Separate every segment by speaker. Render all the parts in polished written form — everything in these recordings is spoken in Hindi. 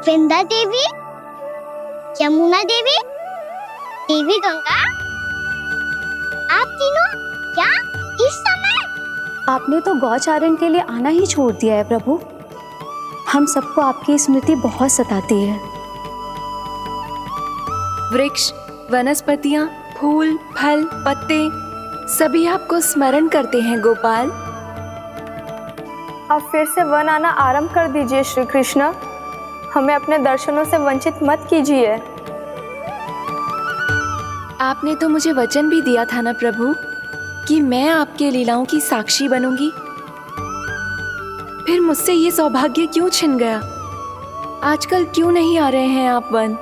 Speaker 1: विंध्या देवी, यमुना देवी, देवी गंगा, आप तीनों क्या इस समय?
Speaker 2: आपने तो गौचारण के लिए आना ही छोड़ दिया है प्रभु। हम सबको आपकी स्मृति बहुत सताती है।
Speaker 3: वृक्ष, वनस्पतियां, फूल, फल, पत्ते सभी आपको स्मरण करते हैं गोपाल।
Speaker 4: अब फिर से वन आना आरंभ कर दीजिए श्री कृष्ण। हमें अपने दर्शनों से वंचित मत कीजिए।
Speaker 3: आपने तो मुझे वचन भी दिया था ना प्रभु कि मैं आपके लीलाओं की साक्षी बनूंगी। फिर मुझसे ये सौभाग्य क्यों छिन गया? आजकल क्यों नहीं आ रहे हैं आप वन?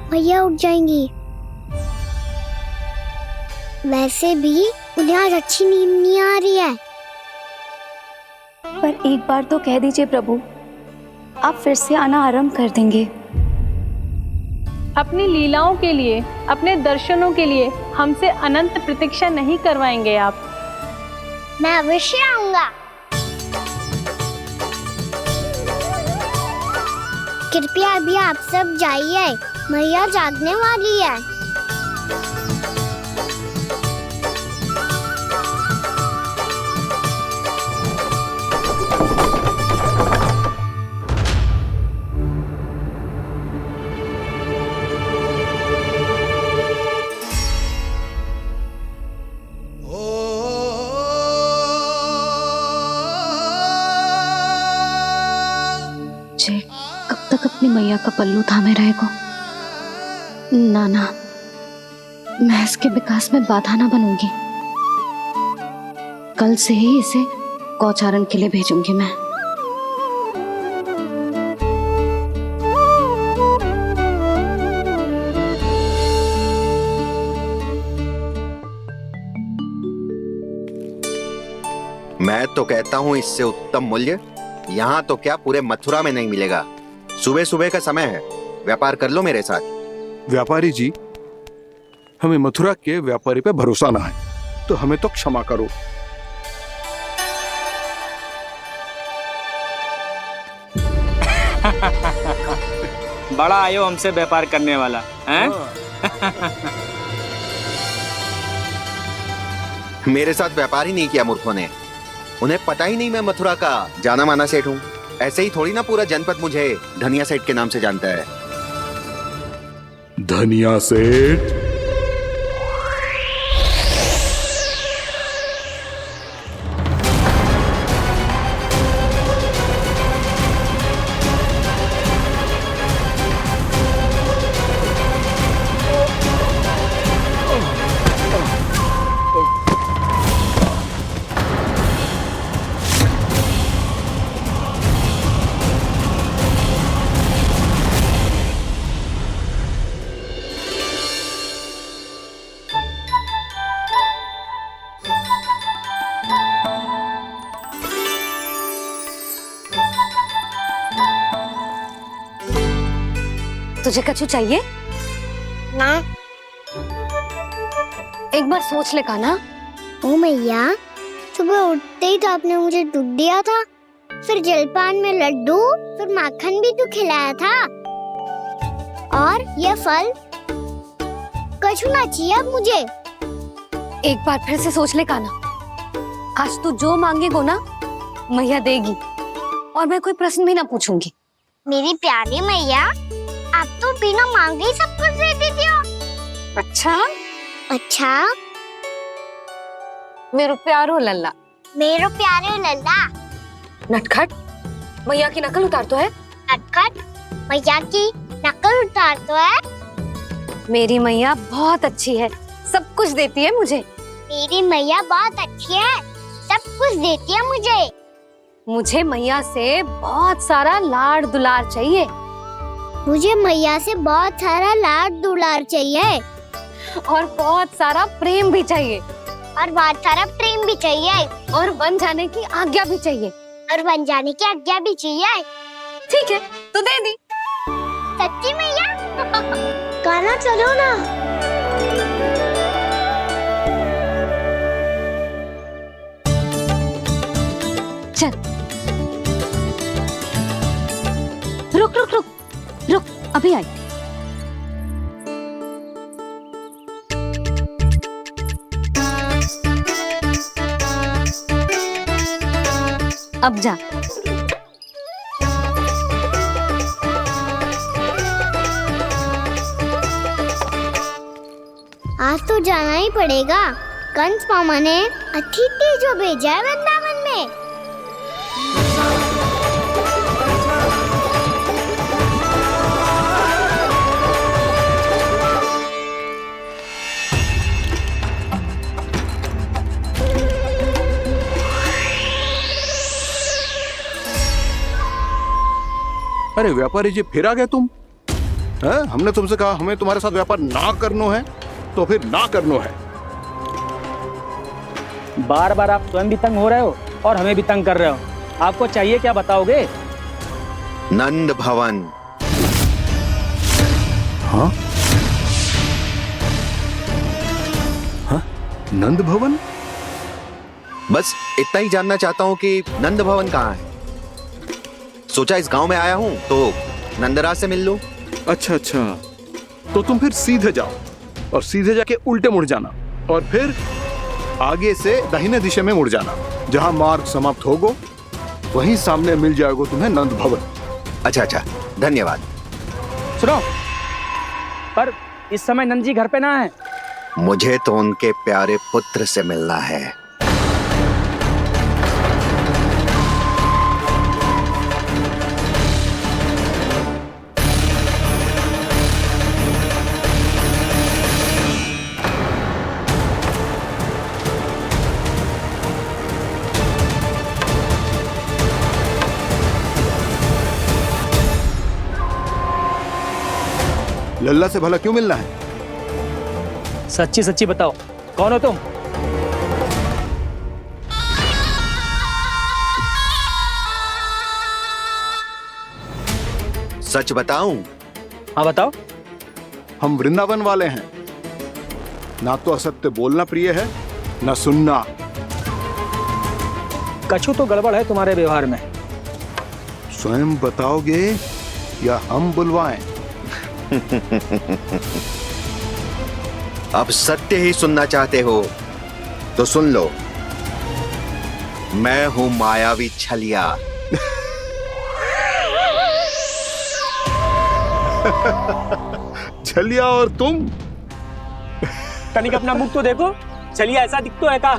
Speaker 1: भैया उठ जाएंगी। वैसे भी उन्हें आज अच्छी नींद नहीं आ रही है।
Speaker 2: पर एक बार तो कह दीजिए प्रभु, आप फिर से आना आरंभ कर देंगे।
Speaker 4: अपनी लीलाओं के लिए, अपने दर्शनों के लिए हमसे अनंत प्रतीक्षा नहीं करवाएंगे आप।
Speaker 1: मैं अवश्य आऊंगा। कृपया अभी आप सब जाइए, मैया जागने वाली है।
Speaker 2: जे कब तक अपनी मैया का पल्लू थामे रहेगा? ना ना, मैं इसके विकास में बाधा ना बनूंगी। कल से ही इसे गौचारण के लिए भेजूंगी मैं।
Speaker 5: मैं तो कहता हूँ इससे उत्तम मूल्य यहाँ तो क्या पूरे मथुरा में नहीं मिलेगा। सुबह सुबह का समय है, व्यापार कर लो मेरे साथ।
Speaker 6: व्यापारी जी, हमें मथुरा के व्यापारी पे भरोसा ना है, तो हमें तो क्षमा करो।
Speaker 7: बड़ा आयो हमसे व्यापार करने वाला हैं?
Speaker 5: मेरे साथ व्यापार ही नहीं किया मूर्खों ने। उन्हें पता ही नहीं मैं मथुरा का जाना माना सेठ हूँ। ऐसे ही थोड़ी ना पूरा जनपद मुझे धनिया सेठ के नाम से जानता है।
Speaker 6: धनिया सेठ?
Speaker 2: तुझे कछु चाहिए?
Speaker 1: ना।
Speaker 2: एक बार सोच ले कान्हा।
Speaker 1: ओ मैया, सुबह उठते ही तो आपने मुझे दूध दिया था, फिर जलपान में लड्डू, फिर माखन भी तो खिलाया था। और ये फल कछु ना चाहिए अब मुझे।
Speaker 2: एक बार फिर से सोच ले कान्हा। आज तू जो मांगेगो ना, मैया देगी, और मैं कोई प्रश्न भी ना पूछूंगी।
Speaker 1: मेरी प्यारी मैया, आप तो बिना मांगे ही सब कुछ दे देती हो।
Speaker 2: अच्छा?
Speaker 1: अच्छा?
Speaker 2: मेरो प्यारो लल्ला।
Speaker 1: मेरो प्यारे लल्ला।
Speaker 2: नटखट, मैया की नकल उतार तो है।
Speaker 1: नटखट, मैया की नकल उतार तो है।
Speaker 2: मेरी मैया बहुत अच्छी है, सब कुछ देती है मुझे।
Speaker 1: मेरी मैया बहुत अच्छी है, सब कुछ देती है मुझे।
Speaker 2: मुझे मैया से बहुत सारा लाड़ दुलार चाहिए।
Speaker 1: मुझे मैया से बहुत सारा लाड दुलार चाहिए
Speaker 2: और बहुत सारा प्रेम भी चाहिए।
Speaker 1: और बहुत सारा प्रेम भी चाहिए
Speaker 2: और बन जाने की आज्ञा भी चाहिए।
Speaker 1: और बन जाने की आज्ञा भी चाहिए।
Speaker 2: ठीक है, तो दे दी।
Speaker 1: सच्ची मैया? गाना चलो ना।
Speaker 2: चल, रुक रुक रुक रुक, अभी आई। अब जा।
Speaker 1: आज तो जाना ही पड़ेगा। कंस मामा ने अतिथि जो भेजा है वृंदावन में।
Speaker 6: अरे व्यापारी जी, फिर आ गए तुम? हैं? हमने तुमसे कहा हमें तुम्हारे साथ व्यापार ना करनो है, तो फिर ना करनो है।
Speaker 7: बार बार आप स्वयं भी तंग हो रहे हो और हमें भी तंग कर रहे हो। आपको चाहिए क्या बताओगे?
Speaker 5: नंद भवन।
Speaker 6: हाँ? हाँ? नंद भवन?
Speaker 5: बस इतना ही जानना चाहता हूँ कि नंद भवन कहाँ है। सोचा इस गांव में आया हूँ तो नंदराज से मिल लूं।
Speaker 6: अच्छा अच्छा, तो तुम फिर सीधे जाओ और सीधे जाके उल्टे मुड़ जाना और फिर आगे से दाहिने दिशा में मुड़ जाना। जहां मार्ग समाप्त होगो वहीं सामने मिल जाएगा तुम्हें नंद भवन।
Speaker 5: अच्छा अच्छा, धन्यवाद।
Speaker 7: सुनो, पर इस समय नंद जी घर पे ना है।
Speaker 5: मुझे तो उनके प्यारे पुत्र से मिलना है।
Speaker 6: लल्ला से भला क्यों मिलना है?
Speaker 7: सच्ची सच्ची बताओ, कौन हो तुम?
Speaker 5: सच बताऊं?
Speaker 7: हाँ बताओ।
Speaker 6: हम वृंदावन वाले हैं। ना तो असत्य बोलना प्रिय है, ना सुनना।
Speaker 7: कछु तो गड़बड़ है तुम्हारे व्यवहार में।
Speaker 6: स्वयं बताओगे या हम बुलवाएं?
Speaker 5: अब सत्य ही सुनना चाहते हो तो सुन लो। मैं हूं मायावी छलिया।
Speaker 6: छलिया और तुम?
Speaker 7: तनिक अपना मुख तो देखो, चलिए ऐसा दिखतो है का?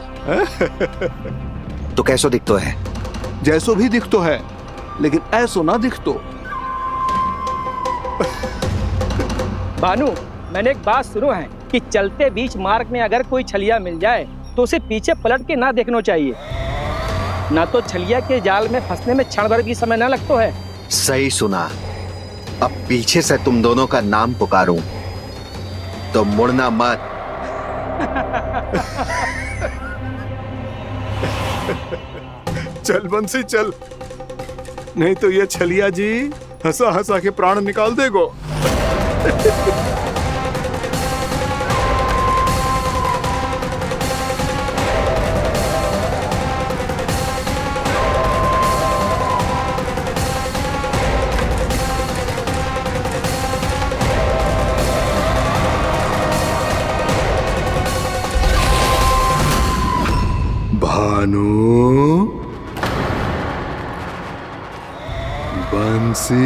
Speaker 5: तो कैसो दिखतो है?
Speaker 6: जैसो भी दिखतो है, लेकिन ऐसो ना दिखतो।
Speaker 7: भानु, मैंने एक बात सुनो है कि चलते बीच मार्ग में अगर कोई छलिया मिल जाए तो उसे पीछे पलट के ना देखना चाहिए, ना तो छलिया के जाल में फंसने में क्षण भर भी समय ना लगता है।
Speaker 5: सही सुना। अब पीछे से तुम दोनों का नाम पुकारूं तो मुड़ना मत।
Speaker 6: चल बंसी चल, नहीं तो ये छलिया जी हंसा हंसा के प्राण निकाल देगो। भानु, बंसी।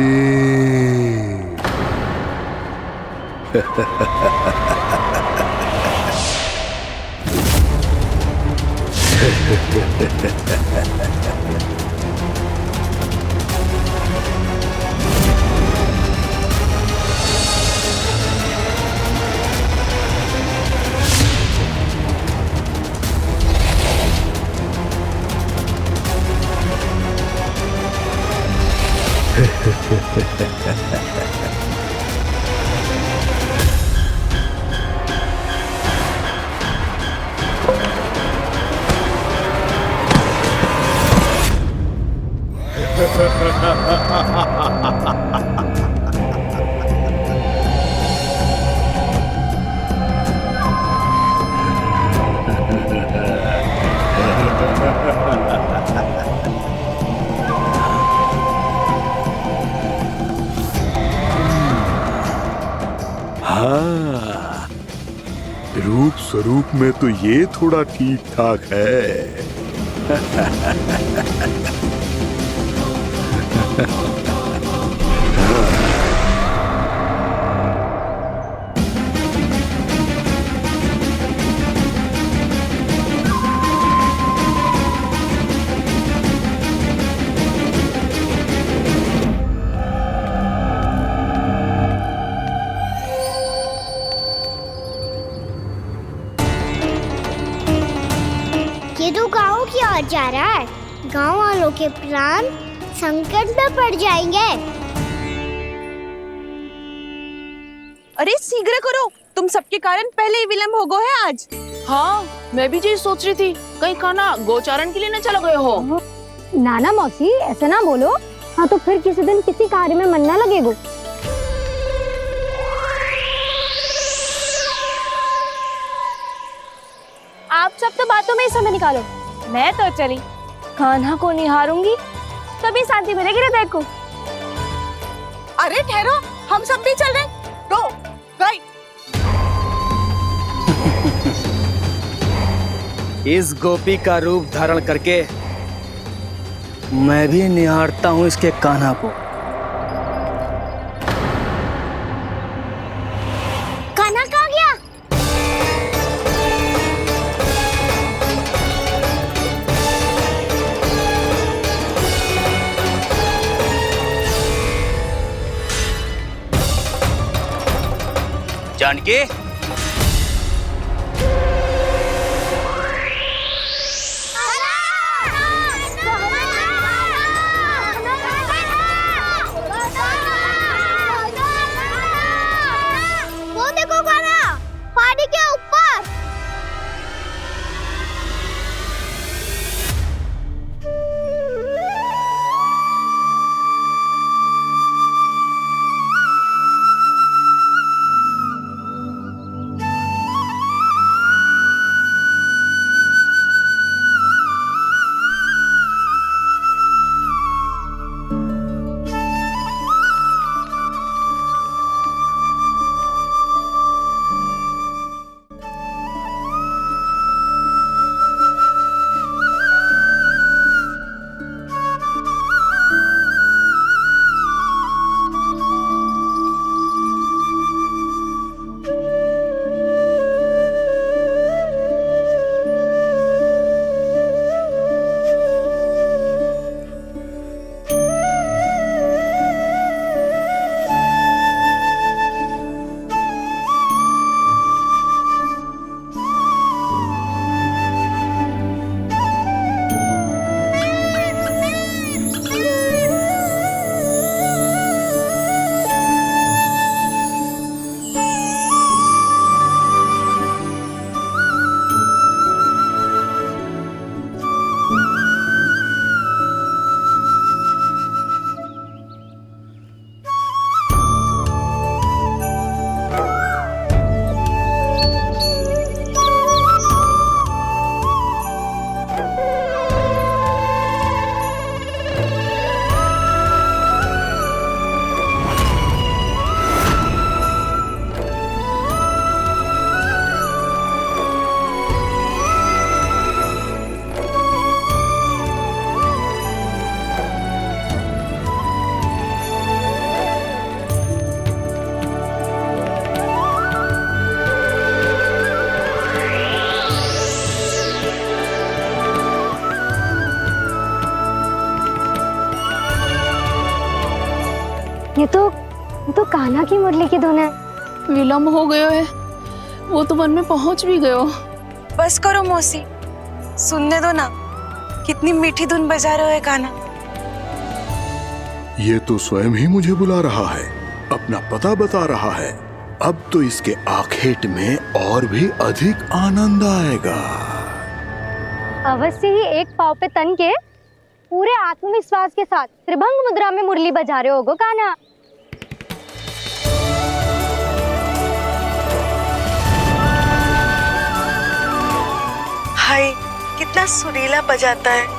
Speaker 6: हाँ, रूप स्वरूप में तो ये थोड़ा ठीक ठाक है।
Speaker 1: ये तो गाँव की ओर जा रहा है। गाँव वालों के प्राण संकट में पड़ जाएंगे।
Speaker 8: अरे शीघ्र करो, तुम सबके कारण पहले ही विलंब हो गया है आज।
Speaker 9: हाँ, मैं भी यही सोच रही थी, कहीं खाना गोचारण के लिए न चला गए हो।
Speaker 10: नाना मौसी ऐसे ना बोलो। हाँ तो फिर किसी दिन किसी कार्य में मन ना लगेगा।
Speaker 8: आप सब तो बातों में ही समय निकालो। मैं तो चली कान्हा को निहारूंगी, तभी शांति मिलेगी हृदय को।
Speaker 9: अरे ठहरो, हम सब भी चल रहे। तो गई।
Speaker 7: इस गोपी का रूप धारण करके मैं भी निहारता हूँ इसके कान्हा को।
Speaker 1: कान्हा कहाँ गया?
Speaker 7: जानकी,
Speaker 1: वो देखो कान्हा, पहाड़ी के ऊपर।
Speaker 10: ये तो कान्हा की मुरली की धुन है।
Speaker 9: विलंब हो गयो है, वो तो वन में पहुंच भी गयो।
Speaker 8: बस करो मौसी, सुनने दो ना, कितनी मीठी धुन बजा रहे हो कान्हा।
Speaker 6: ये तो स्वयं ही मुझे बुला रहा है, अपना पता बता रहा है। अब तो इसके आखेट में और भी अधिक आनंद आएगा।
Speaker 10: अवश्य ही एक पाव पे तन के पूरे आत्मविश्वास के साथ त्रिभंग मुद्रा में मुरली बजा रहे होगो कान्हा।
Speaker 9: हाय, कितना सुरीला बजाता है।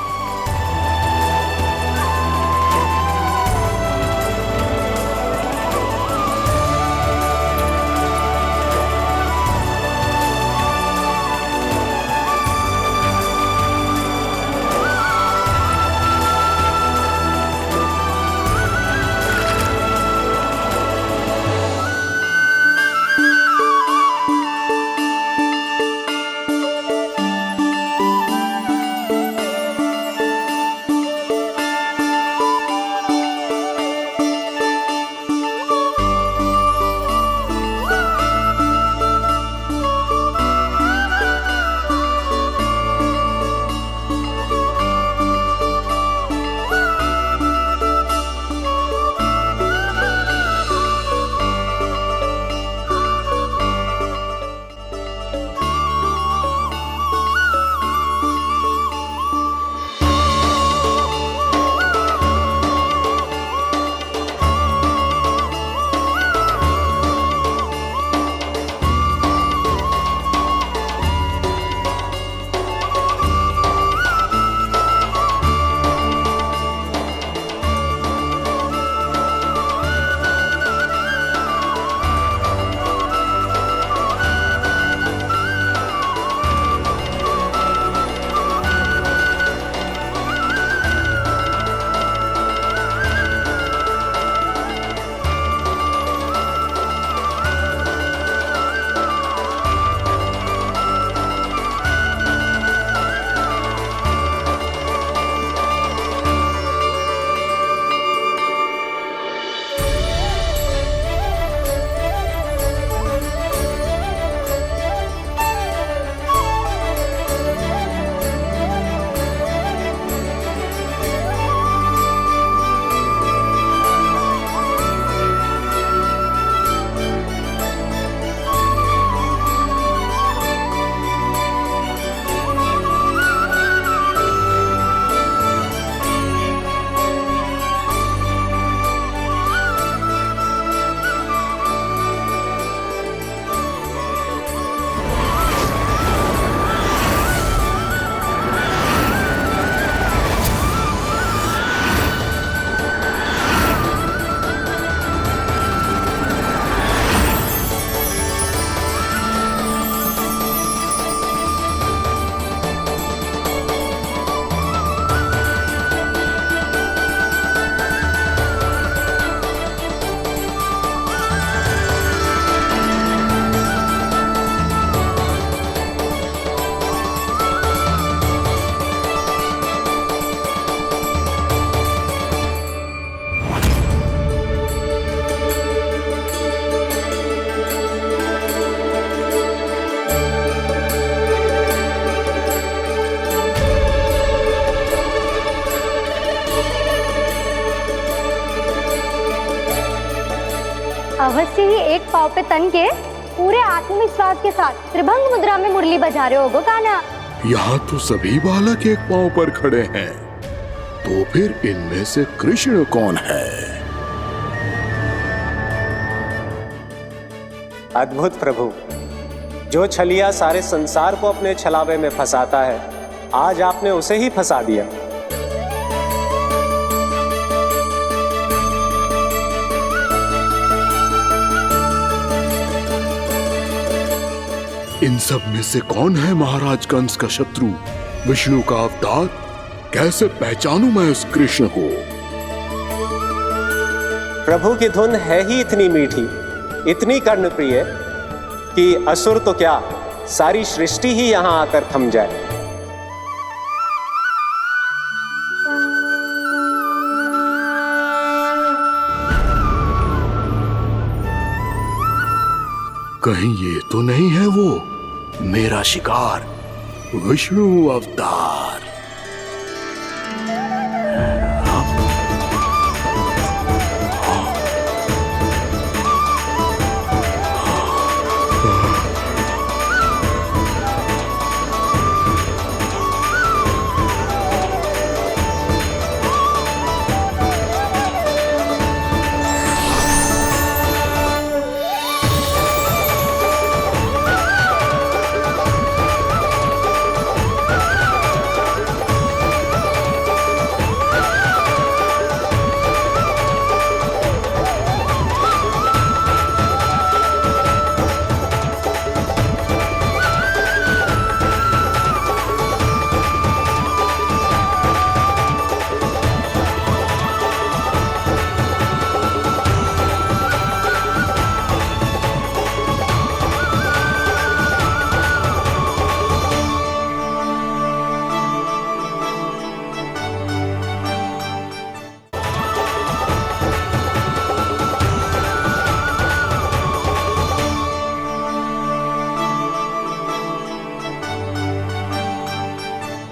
Speaker 10: अवश्य ही एक पाव पे तन के पूरे आत्मविश्वास के साथ त्रिभंग मुद्रा में मुरली बजा रहे होगो कान्हा।
Speaker 6: यहाँ तो सभी बालक एक पांव पर खड़े हैं, तो फिर इनमें से कृष्ण कौन है?
Speaker 11: अद्भुत प्रभु, जो छलिया सारे संसार को अपने छलावे में फंसाता है, आज आपने उसे ही फंसा दिया।
Speaker 6: इन सब में से कौन है महाराज कंस का शत्रु, विष्णु का अवतार? कैसे पहचानूं मैं उस कृष्ण को?
Speaker 11: प्रभु की धुन है ही इतनी मीठी, इतनी कर्णप्रिय कि असुर तो क्या, सारी सृष्टि ही यहां आकर थम जाए।
Speaker 6: कहीं ये तो नहीं है वो मेरा शिकार, विष्णु अवतार?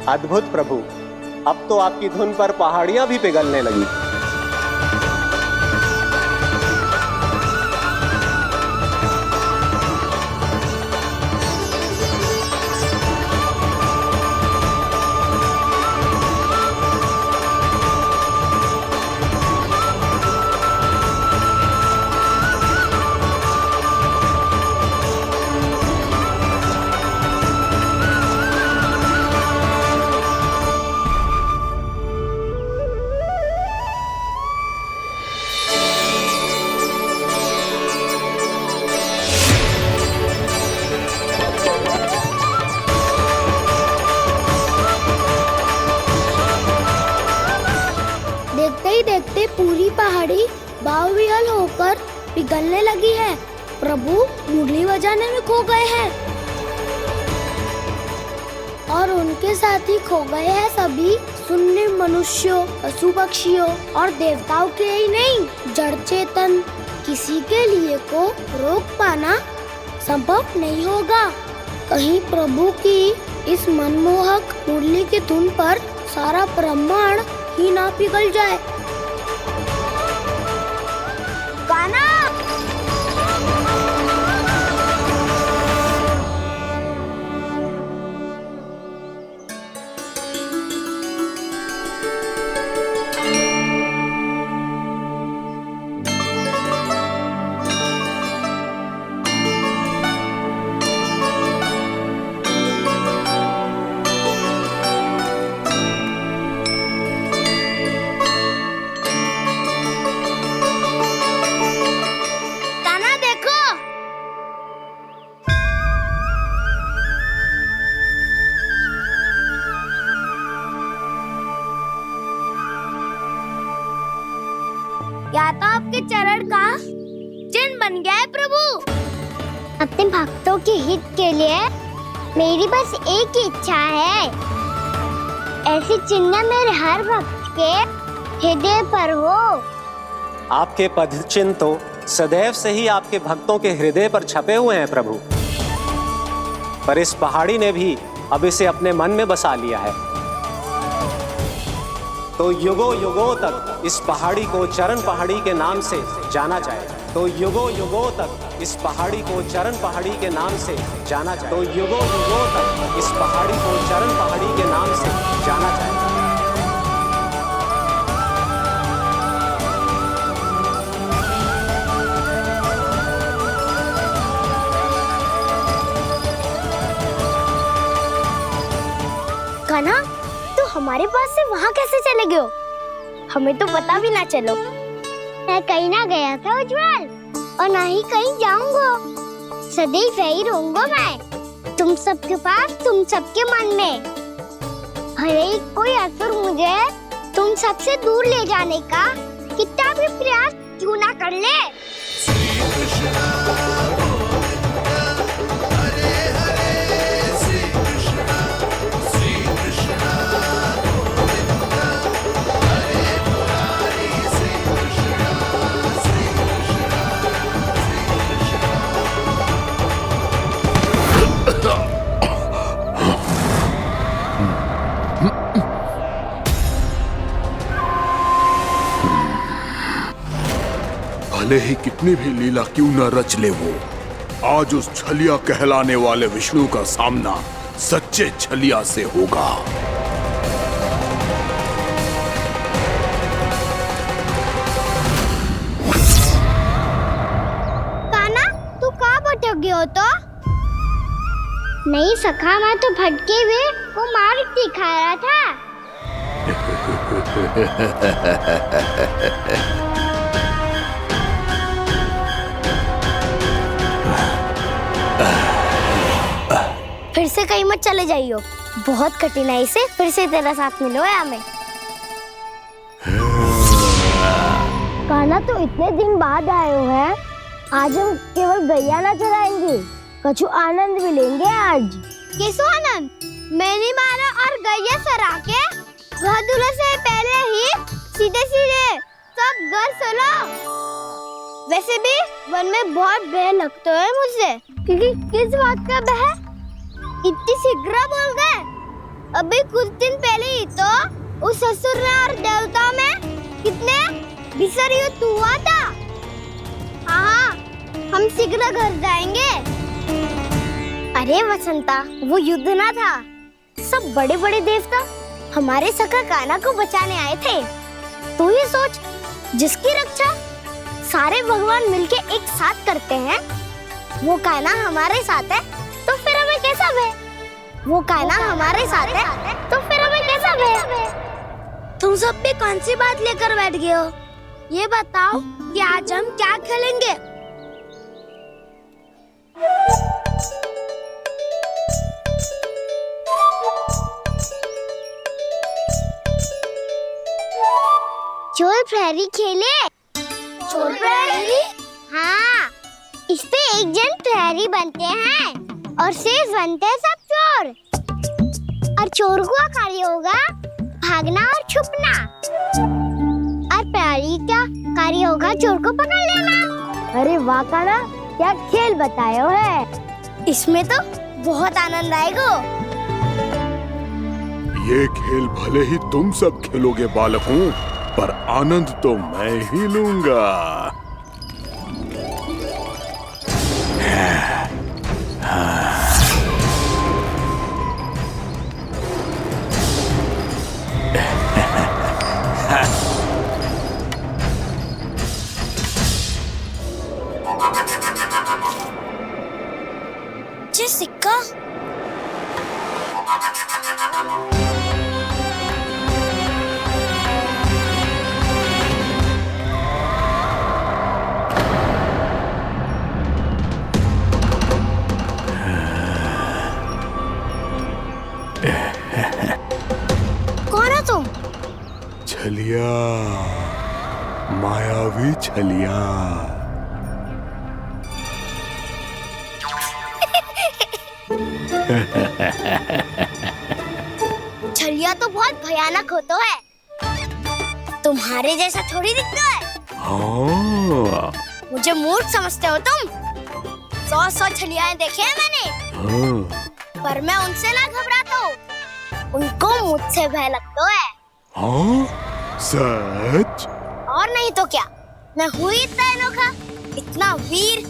Speaker 11: अद्भुत प्रभु, अब तो आपकी धुन पर पहाड़ियां भी पिघलने लगी।
Speaker 1: देखते ही देखते पूरी पहाड़ी बावरियल होकर पिघलने लगी है। प्रभु मुरली बजाने में खो गए हैं और उनके साथ ही खो गए हैं सभी सुनने मनुष्यों, पशु पक्षियों और देवताओं के ही नहीं, जड़ चेतन किसी के लिए को रोक पाना संभव नहीं होगा। कहीं प्रभु की इस मनमोहक मुरली की धुन पर सारा ब्रह्मांड ही ना पिघल जाए। गाना या तो आपके चरण का चिन्ह बन गया है प्रभु। अपने भक्तों के हित के लिए मेरी बस एक ही इच्छा है, ऐसी चिन्ह मेरे हर भक्त के हृदय पर हो।
Speaker 11: आपके पद चिन्ह तो सदैव से ही आपके भक्तों के हृदय पर छपे हुए हैं प्रभु, पर इस पहाड़ी ने भी अब इसे अपने मन में बसा लिया है। तो युगों युगों तक इस पहाड़ी को चरण पहाड़ी के नाम से जाना जाएगा। तो युगों युगों तक इस पहाड़ी को चरण पहाड़ी के नाम से जाना जाएगा। तो युगों युगों तक इस पहाड़ी को चरण पहाड़ी के नाम से जाना जाएगा।
Speaker 1: कान्हा, तो हमारे पास से वहाँ कैसे चले गए हो? हमें तो पता भी ना चलो। मैं कहीं ना गया था उज्जवल, और ना ही कहीं जाऊंगा। सदैव यही रहूंगा मैं, तुम सबके पास, तुम सबके मन में। भले ही कोई असुर मुझे तुम सबसे दूर ले जाने का कितना भी प्रयास क्यों ना कर ले।
Speaker 6: भले ही कितनी भी लीला क्यों न रच ले वो, आज उस छलिया कहलाने वाले विष्णु का सामना सच्चे छलिया से होगा।
Speaker 1: कान्हा, तू कहाँ भटक गए हो? तो नहीं सखा, मैं तो भटके हुए वो मार्ग दिखा रहा था। फिर से कहीं मत चले जाइयो, बहुत कठिनाई से फिर से तेरा साथ मिलो है हमें। कान्हा, तो इतने दिन बाद आए हो हैं, आज हम केवल गैया ना चलाएंगे, कछु आनंद भी लेंगे आज। कैसो आनंद? मैंने मारा और गैया सरा के घर दूल्हे से पहले ही सीधे सीधे सब घर चलो। वैसे भी वन में बहुत भय लगता है मुझे, क्योंकि किस बात का भय? इतनी शीघ्र बोल गए। अभी कुछ दिन पहले ही तो उस ससुर ने और देवता में कितने भीषण युद्ध हुआ था। हाँ, हम शीघ्र घर जाएंगे। अरे वसंता, वो युद्ध ना था, सब बड़े बड़े देवता हमारे सखा कान्हा को बचाने आए थे। तू ही सोच, जिसकी रक्षा सारे भगवान मिलके एक साथ करते हैं, वो कान्हा हमारे साथ है तो फिर हमें कैसा भय? वो कान्हा हमारे साथ है तो फिर हमें कैसा भय? तुम सब भी कौन सी बात लेकर बैठ गए हो? ये बताओ कि आज हम क्या खेलेंगे? चोर प्रहरी खेले। चोर प्रहरी? हाँ, इस पे एक जन प्रहरी बनते हैं और शेष बनते हैं सब चोर। और चोर का कार्य होगा भागना और छुपना, और प्रहरी का कार्य होगा चोर को पकड़ लेना। अरे वाह कान्हा, क्या खेल बताए हो है। इसमें तो बहुत आनंद आएगा।
Speaker 6: ये खेल भले ही तुम सब खेलोगे बालकों, पर आनंद तो मैं ही लूंगा।
Speaker 1: ये सिक्का कौन है तुम?
Speaker 6: छलिया, मायावी छलिया।
Speaker 1: छलिया तो बहुत भयानक होता है, तुम्हारे जैसा थोड़ी दिखता है।
Speaker 6: हाँ।
Speaker 1: मुझे मूर्ख समझते हो तुम? 100 छलियाएं देखे हैं मैंने।
Speaker 6: हाँ।
Speaker 1: पर मैं उनसे ना घबराता हूँ, उनको मुझसे भय लगता है।
Speaker 6: हाँ? सच?
Speaker 1: और नहीं तो क्या, मैं हूँ इतना अनोखा, इतना वीर।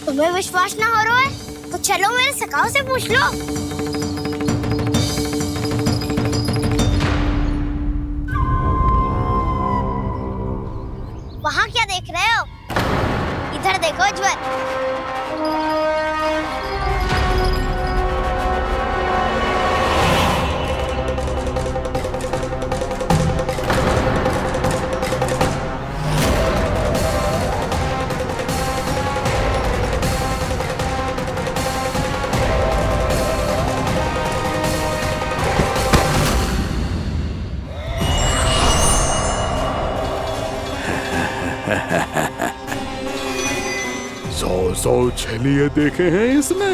Speaker 1: तुम्हें विश्वास ना हो रहा है तो चलो मेरे सखाओं से पूछ लो। वहाँ क्या देख रहे हो? इधर देखो ज्वर।
Speaker 6: सौ छलिए देखे हैं इसने।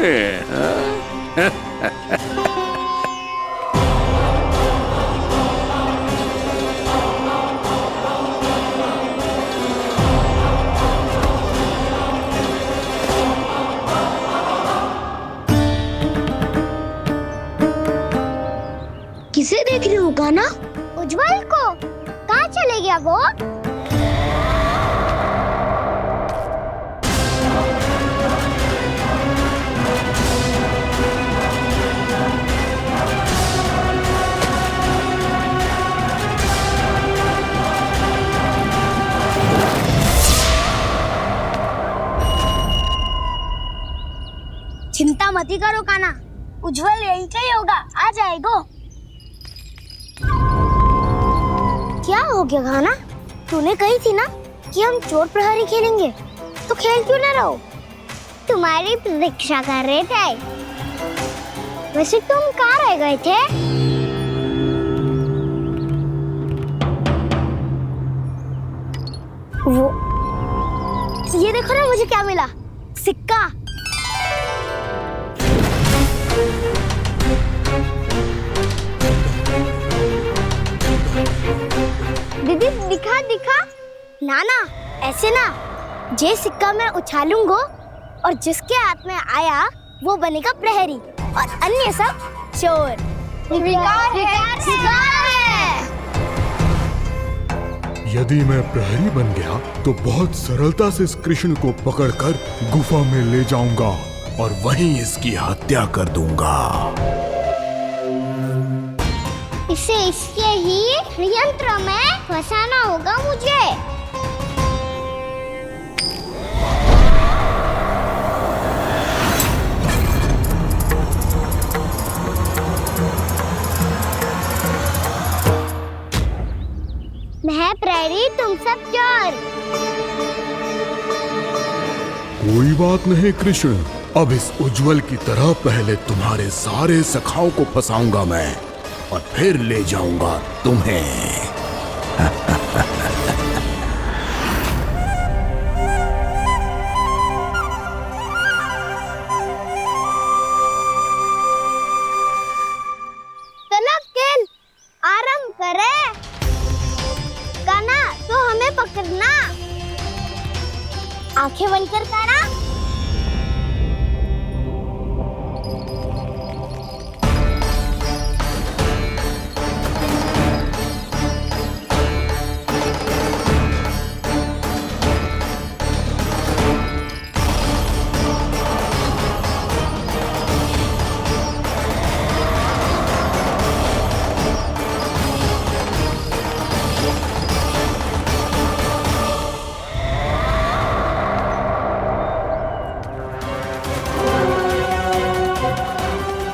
Speaker 1: किसे देख रही हो कान्हा? उज्जवल को। कहाँ चले गया वो? चिंता मत करो कान्हा, उज्जवल यही का ही होगा, आ जाएगा। क्या हो गया कान्हा? तूने कही थी ना कि हम चोर प्रहरी खेलेंगे, तो खेल क्यों ना रहो? तुम्हारी प्रतीक्षा कर रहे थे। वैसे तुम कहाँ रह गए थे? वो ये देखो ना, मुझे क्या मिला, सिक्का। दीदी दिखा दिखा। ना ना, ऐसे ना, ये सिक्का मैं उछालूंगा और जिसके हाथ में आया वो बनेगा प्रहरी और अन्य सब चोर स्वीकार है।
Speaker 12: यदि मैं प्रहरी बन गया तो बहुत सरलता से इस कृष्ण को पकड़कर गुफा में ले जाऊंगा और वहीं इसकी हत्या कर दूंगा।
Speaker 1: इसे इसके ही यंत्र में फंसाना होगा मुझे। मैं प्रहरी, तुम सब चोर।
Speaker 12: कोई बात नहीं कृष्ण, अब इस उज्जवल की तरह पहले तुम्हारे सारे सखाओं को फंसाऊंगा मैं और फिर ले जाऊंगा तुम्हें।
Speaker 1: चलो खेल आरंभ करें। कान्हा, तो हमें पकड़ना। आंखें बंद कर कान्हा।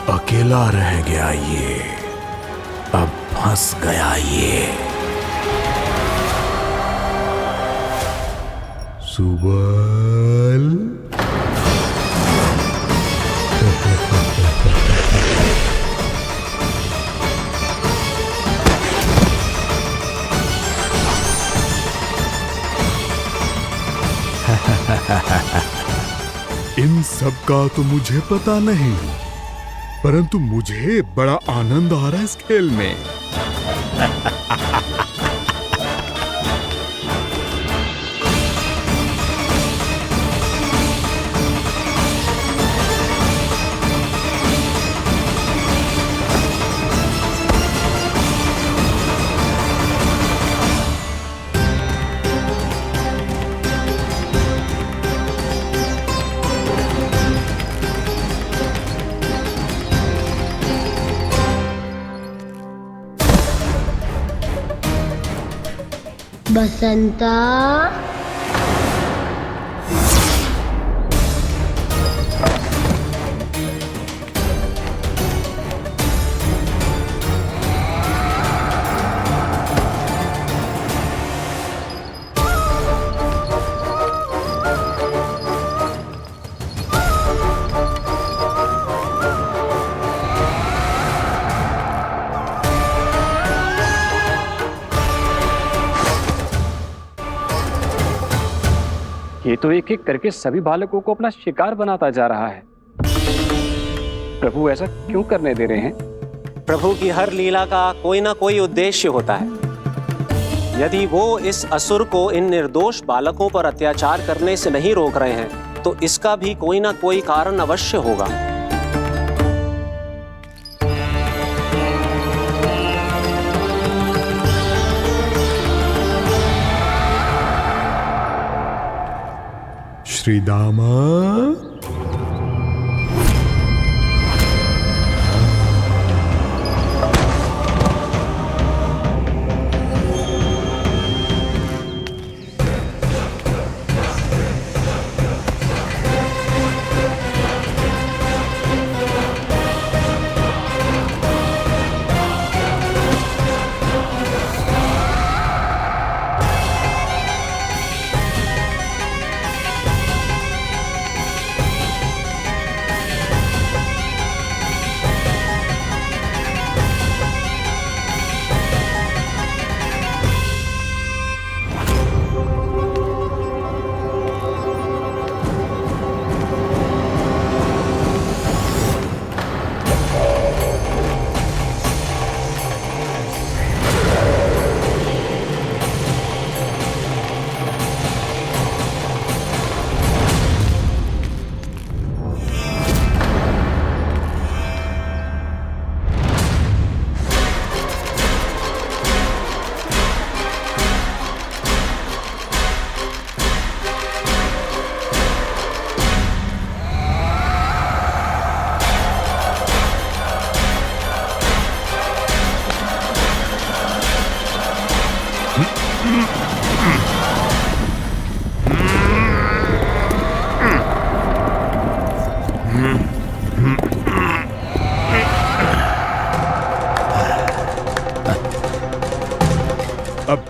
Speaker 12: अकेला रह गया ये, अब फंस गया ये। सुबल इन सब का तो मुझे पता नहीं, परंतु मुझे बड़ा आनंद आ रहा है इस खेल में।
Speaker 1: बसंता,
Speaker 13: ये तो एक एक करके सभी बालकों को अपना शिकार बनाता जा रहा है। प्रभु ऐसा क्यों करने दे रहे हैं?
Speaker 11: प्रभु की हर लीला का कोई ना कोई उद्देश्य होता है। यदि वो इस असुर को इन निर्दोष बालकों पर अत्याचार करने से नहीं रोक रहे हैं तो इसका भी कोई ना कोई कारण अवश्य होगा।
Speaker 12: श्रीदामा,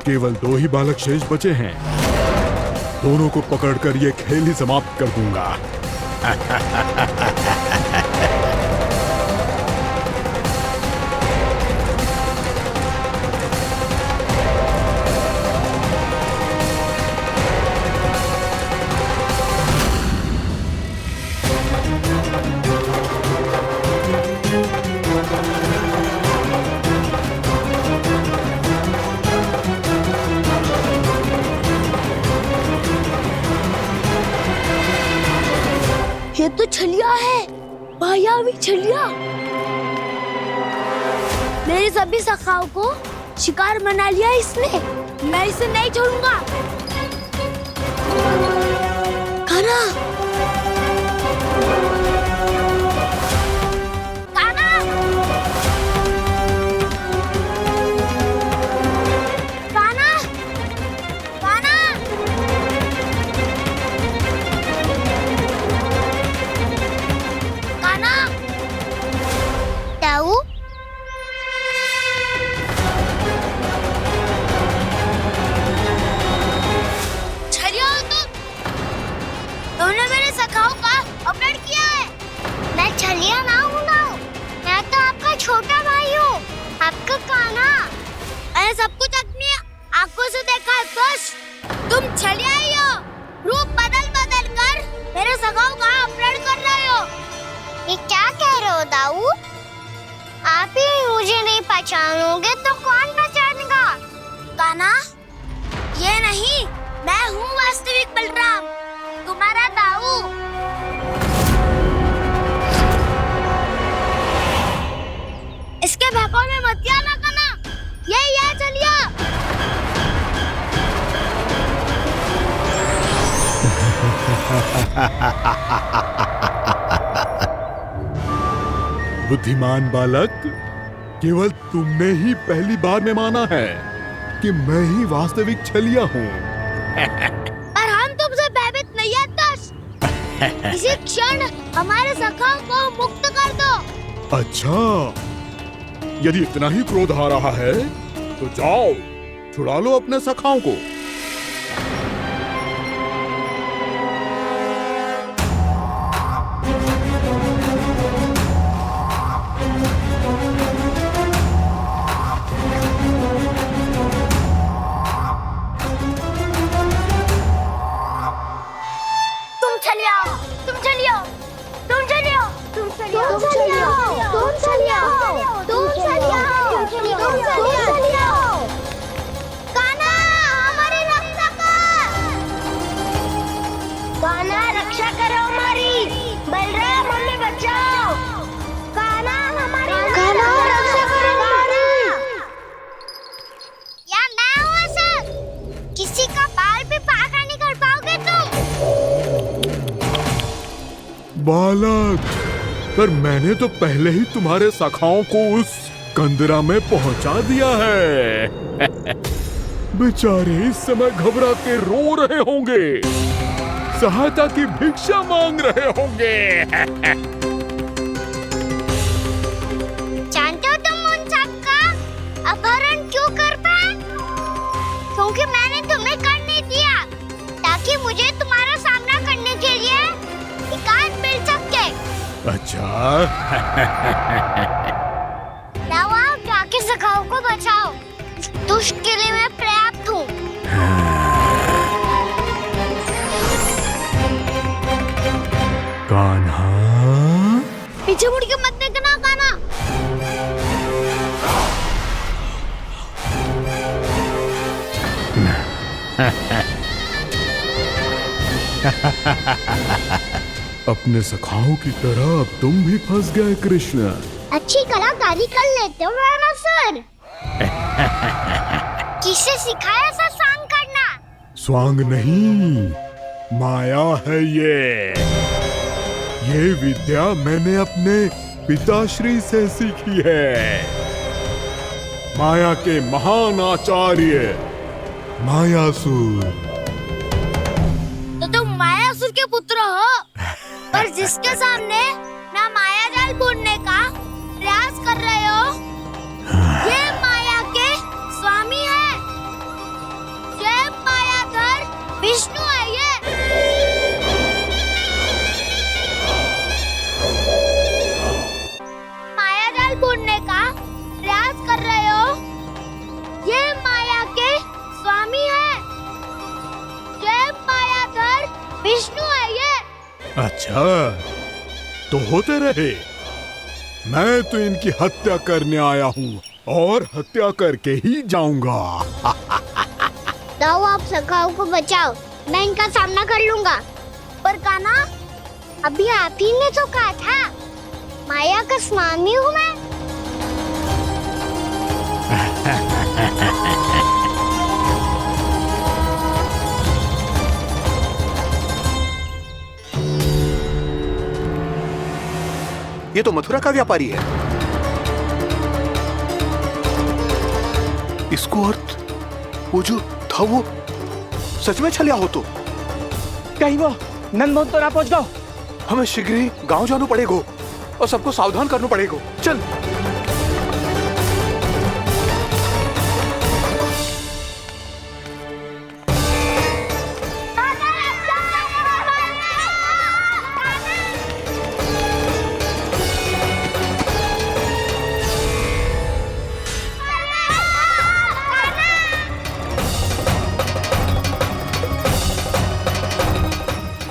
Speaker 12: केवल 2 ही बालक शेष बचे हैं। दोनों को पकड़कर ये खेल ही समाप्त कर दूंगा।
Speaker 1: ये तो छलिया है, मायावी छलिया। मेरे सभी सखाओं को शिकार बना लिया इसने। मैं इसे नहीं छोड़ूंगा। कान्हा, कान्हा, कान्हा, कान्हा। कान्हा, ताऊ, छलिया हो तुमने मेरे सखाओं का अपहरण किया है। मैं छलिया ना हूँ ना, मैं तो आपका छोटा भाई हूँ, आपका कान्हा। मैंने सब कुछ अपनी आंखों से देखा है। बस तुम छलिया ही हो, रूप बदल बदल कर मेरे सखाओं का अपहरण कर रहे हो। ये क्या कह रहे हो दाऊ? आप ही मुझे नहीं पहचानोगे तो कौन पहचानेगा? कान्हा, ये नहीं, मैं हूँ वास्तविक बलराम, तुम्हारा दाऊ। इसके भौकाल में मत आना कान्हा, ये चलिए।
Speaker 12: बुद्धिमान बालक, केवल तुमने ही पहली बार में माना है कि मैं ही वास्तविक छलिया हूँ।
Speaker 1: पर हम तुमसे भयभीत नहीं है दस। इसी क्षण हमारे सखाओं को मुक्त कर दो।
Speaker 12: अच्छा, यदि इतना ही क्रोध आ रहा है तो जाओ, छुड़ा लो अपने सखाओं को। बालक, पर मैंने तो पहले ही तुम्हारे सखाओं को उस कंदरा में पहुंचा दिया है। बेचारे इस समय घबरा के रो रहे होंगे, सहायता की भिक्षा मांग रहे होंगे।
Speaker 1: जानते हो तुम उन सबका अपहरण क्यों कर पाए? क्योंकि मैंने तुम्हें कर नहीं दिया, ताकि मुझे तुम्हारा सामना करने के लिए एकांत मिल सके।
Speaker 12: अच्छा।
Speaker 1: जाओ, आप जाके सखाओं को बचाओ। इस दुष्ट के लिए मैं पर्याप्त हूँ।
Speaker 12: कान्हा,
Speaker 1: पीछे मुड़ के मत देखना कान्हा।
Speaker 12: अपने सखाओं की तरह अब तुम भी फंस गए कृष्ण।
Speaker 1: अच्छी कलाकारी कर लेते हो सर। किसे सिखाया ऐसा स्वांग करना?
Speaker 12: स्वांग नहीं, माया है ये विद्या मैंने अपने पिताश्री से सीखी है। माया के महान आचार्य मायासुर।
Speaker 1: तो तुम मायासुर के पुत्र हो, पर जिसके सामने ना माया जाल बुनने का प्रयास कर रहे हो, ये माया के स्वामी है। विष्णु है ये। माया जाल बुनने का प्रयास कर रहे हो? ये माया के स्वामी है, ये मायाधर विष्णु है ये।
Speaker 12: अच्छा, तो होते रहे। मैं तो इनकी हत्या करने आया हूँ और हत्या करके ही जाऊंगा।
Speaker 1: जाओ आप सखाओं को बचाओ, मैं इनका सामना कर लूंगा। पर कान्हा, अभी आप ही ने तो कहा था माया का स्वामी हूँ मैं।
Speaker 6: ये तो मथुरा का व्यापारी है। इसको अर्थ वो जो था वो सच में छलिया हो तो
Speaker 7: कहीं वो नंदमोहन तो ना पहुंच गो।
Speaker 6: हमें शीघ्र ही गांव जाना पड़ेगा और सबको सावधान करना पड़ेगा। चल।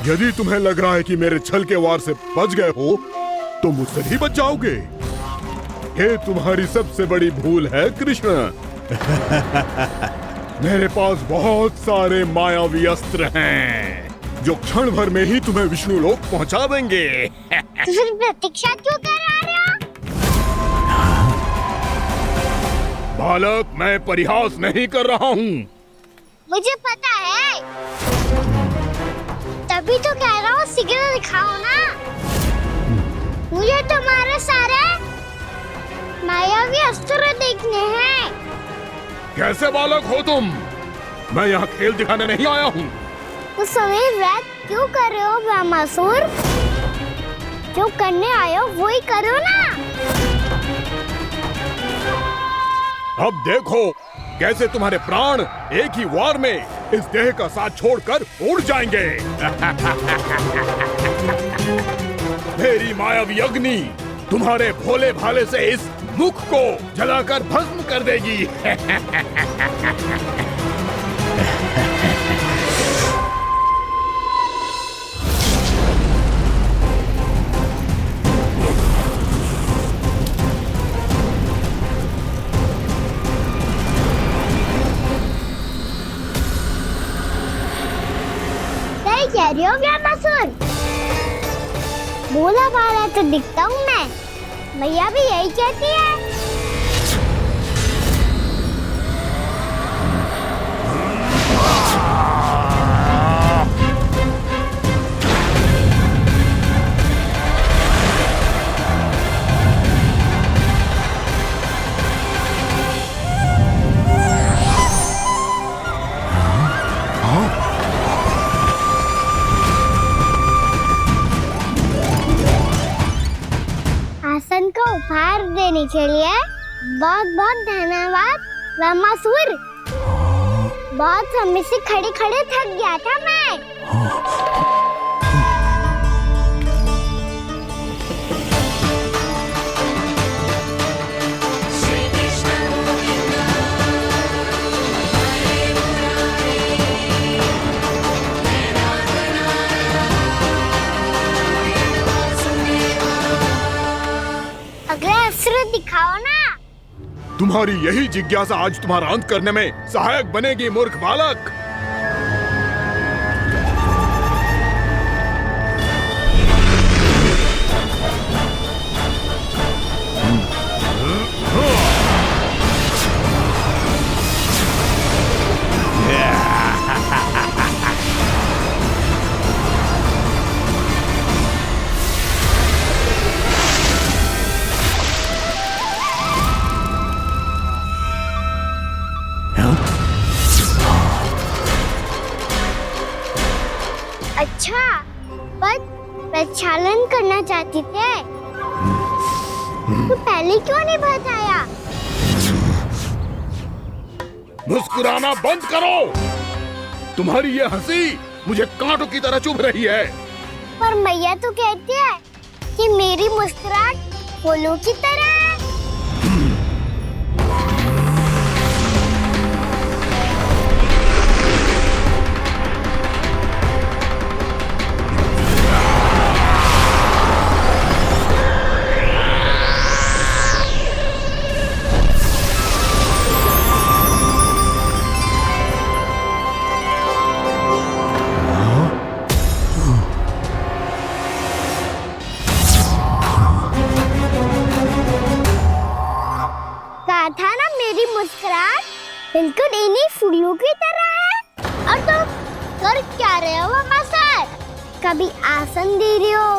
Speaker 12: यदि तुम्हें लग रहा है कि मेरे छल के वार से बच गए हो तो मुझसे भी बच जाओगे। ये तुम्हारी सबसे बड़ी भूल है कृष्ण। मेरे पास बहुत सारे मायावी अस्त्र हैं जो क्षण भर में ही तुम्हें विष्णु लोक पहुंचा देंगे।
Speaker 1: तो फिर प्रतीक्षा क्यों कर रहे हो?
Speaker 12: बालक, मैं परिहास नहीं कर रहा हूँ।
Speaker 1: मुझे पता है, तभी तो कह रहा हूँ शीघ्र दिखाओ ना। मुझे तुम्हारे सारे मायावी अस्त्र देखने हैं।
Speaker 12: कैसे बालक हो तुम? मैं यहाँ खेल दिखाने नहीं आया हूँ।
Speaker 1: तो समय व्रत क्यों कर रहे हो ब्रह्मासुर? जो करने आए हो वो ही करो ना।
Speaker 12: अब देखो कैसे तुम्हारे प्राण एक ही वार में इस देह का साथ छोड़कर उड़ जाएंगे। मेरी मायावी अग्नि तुम्हारे भोले भाले से इस मुख को जलाकर भस्म कर देगी।
Speaker 1: कह रही हो ब्रह्मासुर? बोला बाला तो दिखता हूँ मैं। मैया भी यही कहती है। आसन का उपहार देने के लिए बहुत बहुत धन्यवाद ब्रह्मासुर। बहुत समय से खड़े खड़े थक गया था मैं। अगला अस्त्र दिखाओ ना।
Speaker 12: तुम्हारी यही जिज्ञासा आज तुम्हारा अंत करने में सहायक बनेगी मूर्ख बालक।
Speaker 1: अच्छा, पर प्रक्षालन करना चाहती थे तो पहले क्यों नहीं बताया?
Speaker 12: मुस्कुराना बंद करो। तुम्हारी ये हंसी मुझे कांटों की तरह चुभ रही है।
Speaker 1: पर मैया तो कहती है कि मेरी मुस्कुराहट फूलों की तरह है। था ना मेरी मुस्कुराहट बिल्कुल इन्हीं फूलों की तरह है। और तुम कर क्या रहे हो सर? कभी आसन दे रहे हो,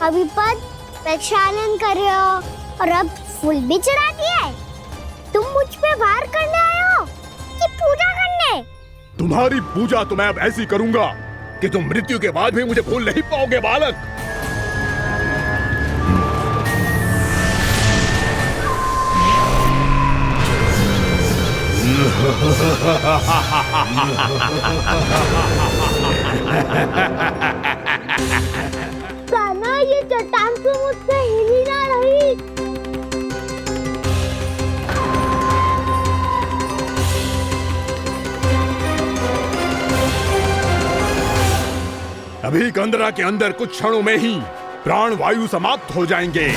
Speaker 1: कभी पद प्रक्षालन कर रहे हो और अब फूल भी चढ़ा दिया है। तुम मुझ पे वार करने आए हो कि पूजा करने?
Speaker 12: तुम्हारी पूजा तो मैं अब ऐसी करूंगा कि तुम मृत्यु के बाद भी मुझे भूल नहीं पाओगे बालक।
Speaker 1: कान्हा, ये चट्टान तो मुझसे हिल ही ना रही।
Speaker 12: अभी कंदरा के अंदर कुछ क्षणों में ही प्राण वायु समाप्त हो जाएंगे।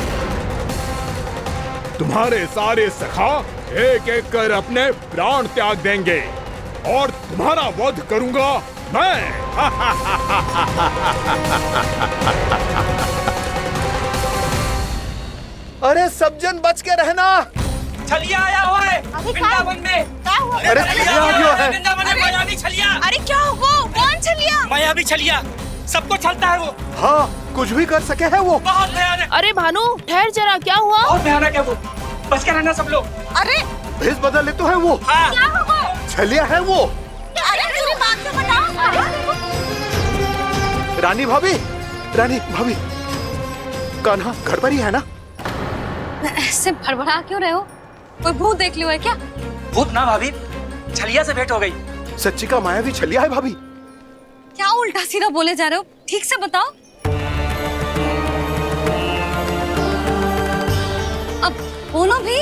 Speaker 12: तुम्हारे सारे सखा एक एक कर अपने प्राण त्याग देंगे और तुम्हारा वध करूंगा मैं।
Speaker 6: अरे सब जन बच के रहना।
Speaker 7: छलिया आया हुआ है वृंदावन में।
Speaker 6: अरे छलिया आ गया है।
Speaker 7: वृंदावन में मायावी छलिया।
Speaker 9: अरे क्या हुआ? कौन छलिया?
Speaker 7: मायावी छलिया, सबको छलता है वो।
Speaker 6: हाँ, कुछ भी कर सके है वो।
Speaker 7: बहुत भयानक।
Speaker 9: अरे भानु, ठहर जरा, क्या हुआ?
Speaker 7: बहुत भयानक है वो, बच के रहना सब लोग।
Speaker 9: अरे
Speaker 6: भेष बदल ले तो है वो।
Speaker 7: हाँ।
Speaker 9: क्या हुआ?
Speaker 6: छलिया है वो।
Speaker 9: अरे मेरी बात तो बताओ।
Speaker 6: रानी भाभी, रानी भाभी, कान्हा घर पर ही है ना?
Speaker 2: ऐसे भड़बड़ा क्यों रहे हो? कोई भूत देख लियो है क्या?
Speaker 7: भूत ना भाभी, छलिया से भेंट हो गई।
Speaker 6: सच्ची का मायावी छलिया है भाभी।
Speaker 2: क्या उल्टा सीधा बोले जा रहे हो? ठीक से बताओ। अब बोलो भी।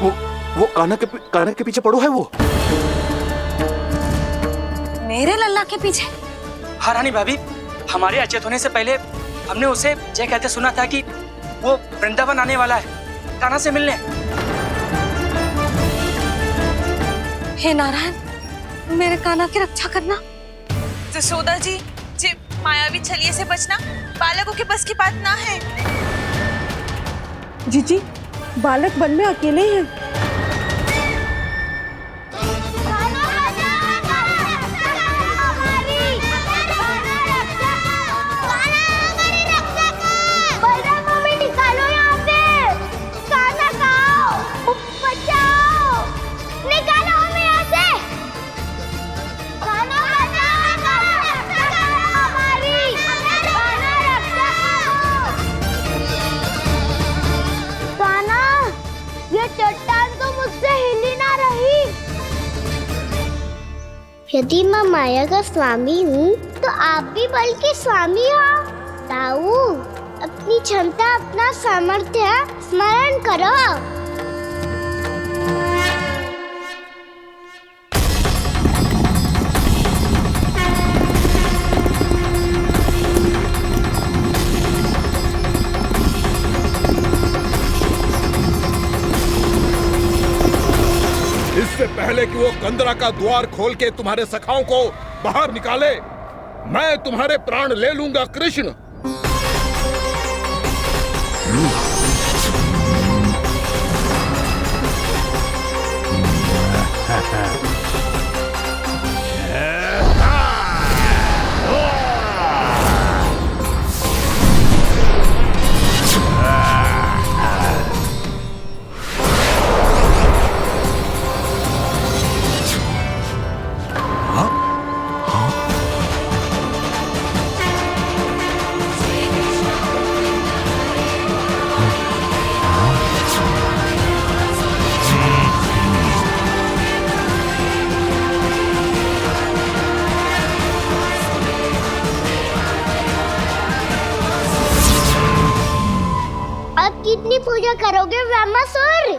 Speaker 6: वो कान्हा के पीछे पड़ो है वो।
Speaker 2: मेरे लल्ला के पीछे?
Speaker 7: हाँ रानी भाभी, हमारे अचेत होने से पहले हमने उसे ये कहते सुना था कि वो वृंदावन आने वाला है कान्हा से मिलने।
Speaker 2: हे नारायण, मेरे कान्हा की रक्षा करना।
Speaker 9: जसोदा जी, मायावी छलिए से बचना बालकों के बस की बात ना है।
Speaker 14: जीजी, बालक वन में अकेले हैं।
Speaker 1: यदि मैं माया का स्वामी हूँ तो आप भी बल के स्वामी हो। ताऊ, अपनी क्षमता, अपना सामर्थ्य स्मरण करो।
Speaker 12: इससे पहले कि वो कंदरा का द्वार खोल के तुम्हारे सखाओं को बाहर निकाले, मैं तुम्हारे प्राण ले लूंगा कृष्ण।
Speaker 1: अब कितनी पूजा करोगे ब्रह्मासुर?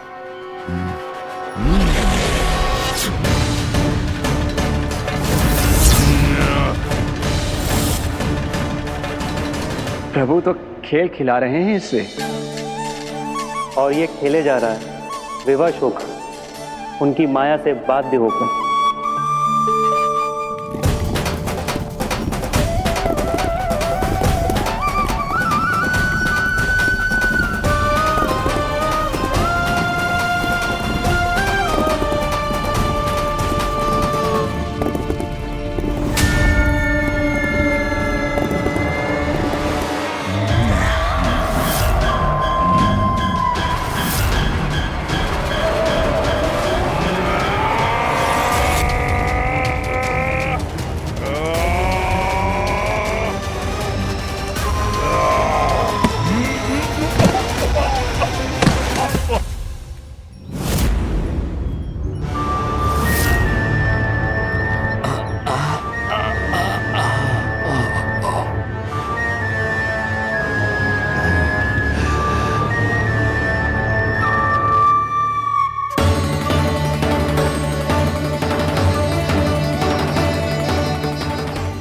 Speaker 13: प्रभु तो खेल खिला रहे हैं इससे, और ये खेले जा रहा है विवश होकर, उनकी माया से बाध्य होकर।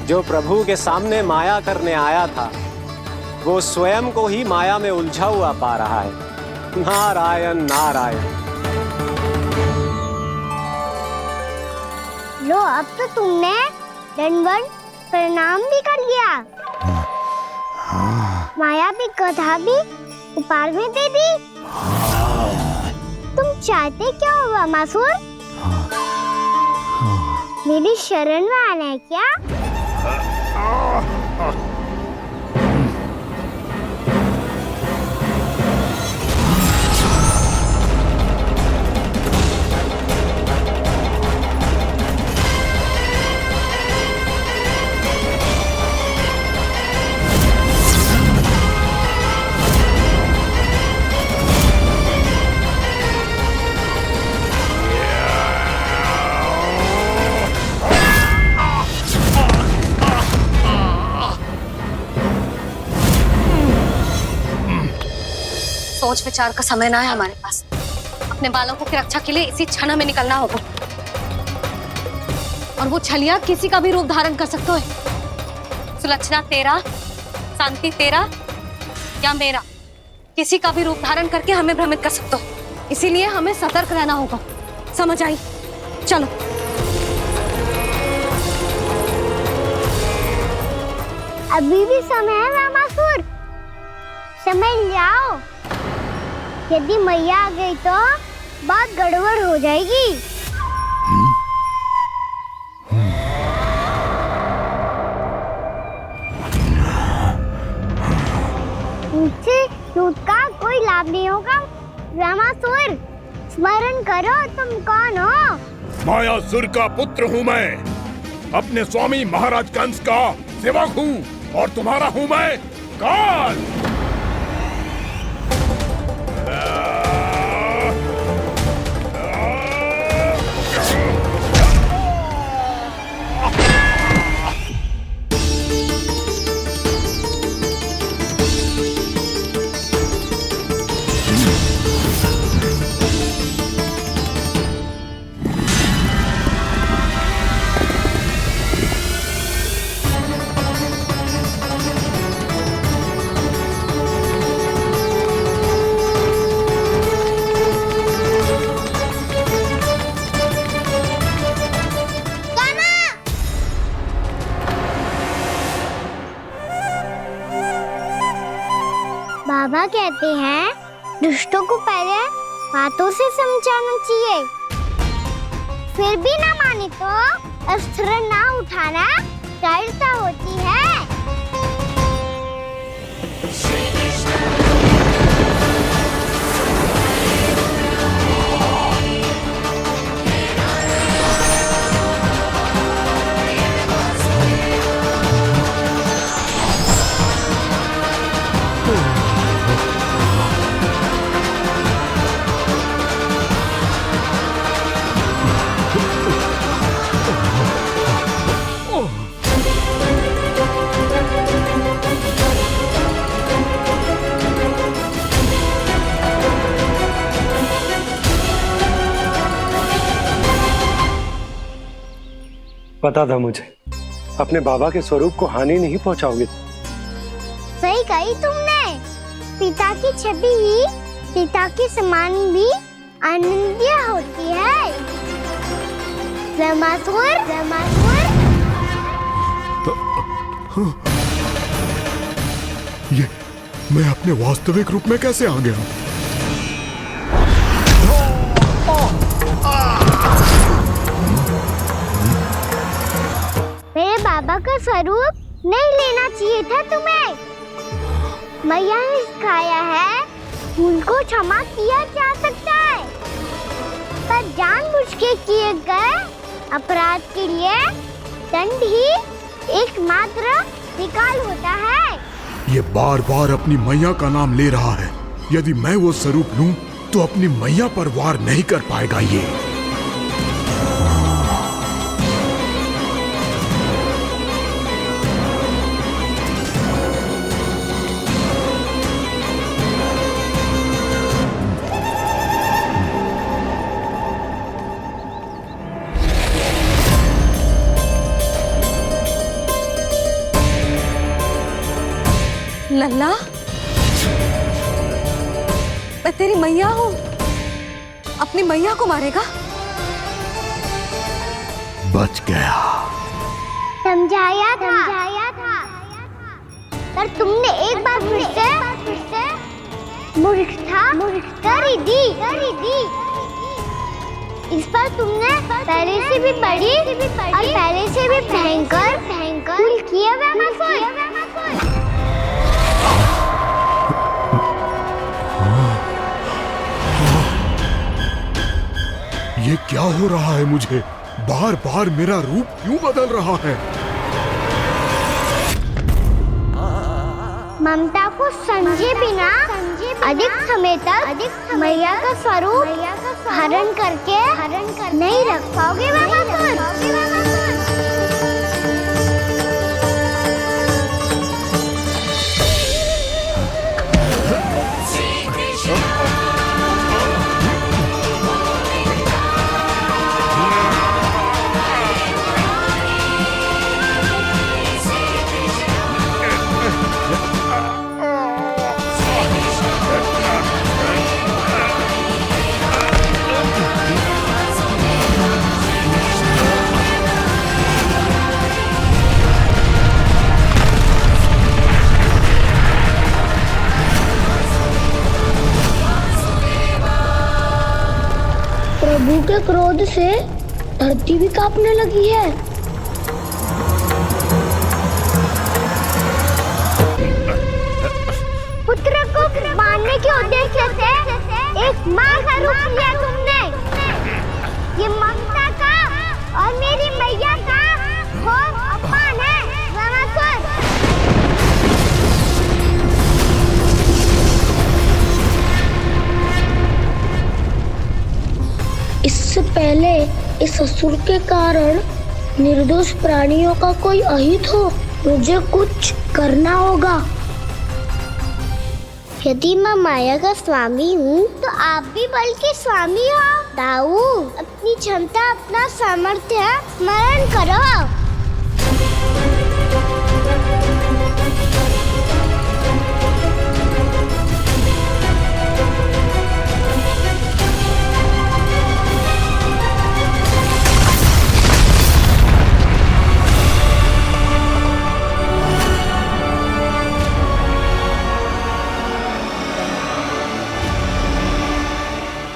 Speaker 11: जो प्रभु के सामने माया करने आया था, वो स्वयं को ही माया में उलझा हुआ पा रहा है। नारायण नारायण।
Speaker 1: लो, अब तो तुमने दंडवत प्रणाम भी कर लिया, माया भी कथा भी उपहार में दे दी। तुम चाहते क्या हो ब्रह्मासुर? मेरी शरण में आना है क्या?
Speaker 2: सोच विचार का समय ना है हमारे पास। अपने बालकों की रक्षा के लिए इसी क्षण में निकलना होगा। और वो छलिया किसी का भी रूप धारण कर सकते हैं। सुलक्षणा तेरा, शांति तेरा या मेरा, किसी का भी रूप धारण करके हमें भ्रमित कर सकते हो। इसीलिए हमें सतर्क रहना होगा। समझ आई? चलो।
Speaker 1: अभी भी समय है ब्रह्मासुर, समझ जाओ। यदि मैया आ गई तो बात गड़बड़ हो जाएगी। मुझसे झूठ का कोई लाभ नहीं होगा। ब्रह्मासुर, स्मरण करो तुम कौन हो।
Speaker 12: मायासुर का पुत्र हूँ मैं, अपने स्वामी महाराज कंस का सेवक हूँ, और तुम्हारा हूँ मैं काल। बाबा कहते हैं दुष्टों को पहले बातों से समझाना चाहिए, फिर भी ना माने तो अस्त्र ना उठाना दृढ़ता होती है।
Speaker 11: पता था मुझे, अपने बाबा के स्वरूप को हानि नहीं पहुंचाओगे।
Speaker 1: सही कही तुमने। पिता की छवि ही पिता के समान भी आनंदीय होती है। ज़मासुर, ज़मासुर।
Speaker 12: ये मैं अपने वास्तविक रूप में कैसे आ गया?
Speaker 1: मेरे बाबा का स्वरूप नहीं लेना चाहिए था तुम्हें। मैया ने सिखाया है, भूल को क्षमा किया जा सकता है, पर जानबूझ के किए गए अपराध के लिए दंड ही एकमात्र निकाल होता है।
Speaker 12: ये बार बार अपनी मैया का नाम ले रहा है। यदि मैं वो स्वरूप लूं तो अपनी मैया पर वार नहीं कर पाएगा ये।
Speaker 2: लल्ला, मैं तेरी मैया हूँ, अपनी मैया को मारेगा?
Speaker 12: बच गया।
Speaker 1: समझाया था, पर तुमने एक बार फिर से मूर्खता कर ही दी। इस पर तुमने पहले से भी बड़ी और पहले से भी भयंकर भूल किया ज़मासुर।
Speaker 12: ये क्या हो रहा है मुझे? बार बार मेरा रूप क्यों बदल रहा है?
Speaker 1: ममता को समझे बिना अधिक समय तक मैया का स्वरूप हरण करके नहीं रख पाओगे ज़मासुर। प्रभु के क्रोध से धरती भी कांपने लगी है। पुत्र को मारने के उद्देश्य से एक माँ का रूप लिया तुमने। ये ममता का और मेरी मैया का घोर अपमान है ज़मासुर। इससे पहले इस असुर के कारण निर्दोष प्राणियों का कोई अहित हो, मुझे कुछ करना होगा। यदि मैं माया का स्वामी हूँ तो आप भी बल के स्वामी हो। दाऊ, अपनी क्षमता, अपना सामर्थ्य स्मरण करो।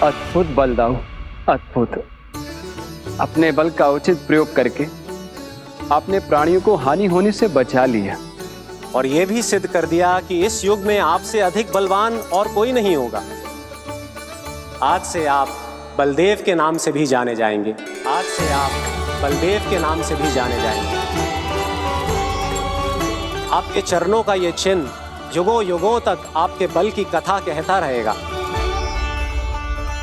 Speaker 13: अद्भुत बलदाऊ, अद्भुत। अपने बल का उचित प्रयोग करके आपने प्राणियों को हानि होने से बचा लिया
Speaker 11: और ये भी सिद्ध कर दिया कि इस युग में आपसे अधिक बलवान और कोई नहीं होगा। आज से आप बलदेव के नाम से भी जाने जाएंगे। आज से आप बलदेव के नाम से भी जाने जाएंगे। आपके चरणों का ये चिन्ह युगों युगों तक आपके बल की कथा कहता रहेगा।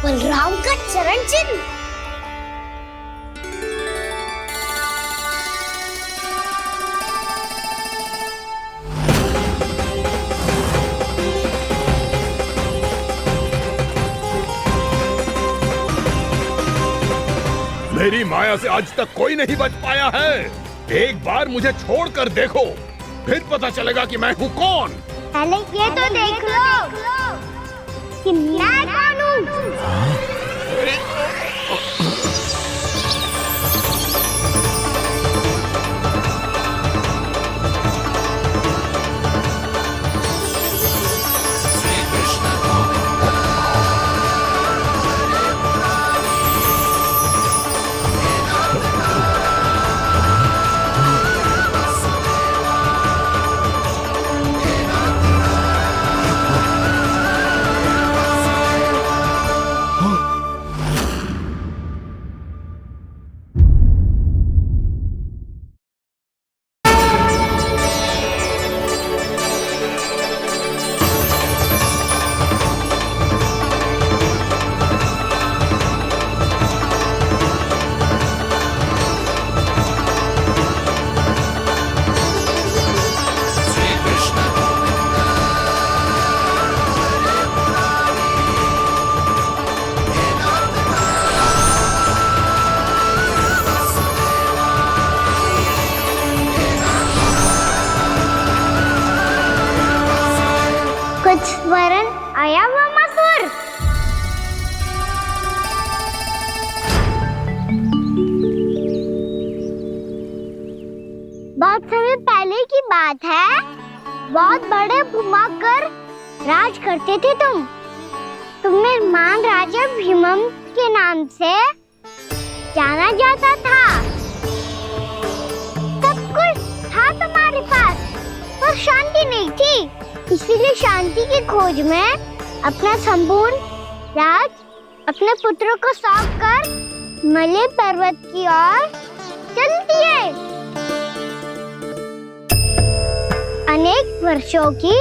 Speaker 1: बलराम का चरण चिन्ह।
Speaker 12: मेरी माया से आज तक कोई नहीं बच पाया है। एक बार मुझे छोड़कर देखो, फिर पता चलेगा कि मैं हूँ कौन।
Speaker 1: पहले ये तो देख लो कि मैं कौन हूँ। वरन आया वमासुर। बहुत समय पहले की बात है, बहुत बड़े भूमाकर राज करते थे तुम्हें महान राजा भीमम के नाम से जाना जाता था। सब कुछ था तुम्हारे पास, पर शांति नहीं थी। इसीलिए शांति की खोज में अपना संपूर्ण राज अपने पुत्रों को सौंप कर मलय पर्वत की ओर चल दिए। अनेक वर्षों की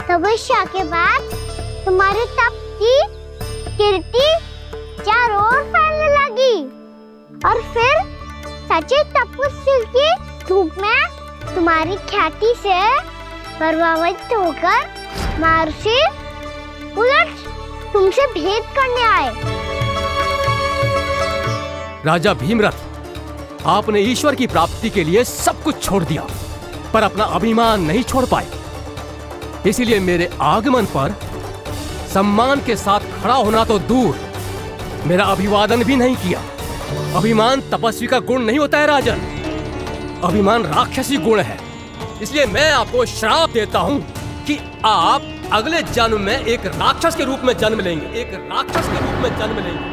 Speaker 1: तपस्या के बाद तुम्हारे तप की कीर्ति चारों ओर फैलने लगी और फिर सच्चे तपस्वी के रूप में तुम्हारी ख्याति से प्रभावित होकर महर्षि उलट तुमसे भेंट करने आए।
Speaker 15: राजा भीमरथ, आपने ईश्वर की प्राप्ति के लिए सब कुछ छोड़ दिया, पर अपना अभिमान नहीं छोड़ पाए। इसीलिए मेरे आगमन पर सम्मान के साथ खड़ा होना तो दूर, मेरा अभिवादन भी नहीं किया। अभिमान तपस्वी का गुण नहीं होता है राजन, अभिमान राक्षसी गुण है। इसलिए मैं आपको श्राप देता हूँ कि आप अगले जन्म में एक राक्षस के रूप में जन्म लेंगे, एक राक्षस के रूप में जन्म लेंगे।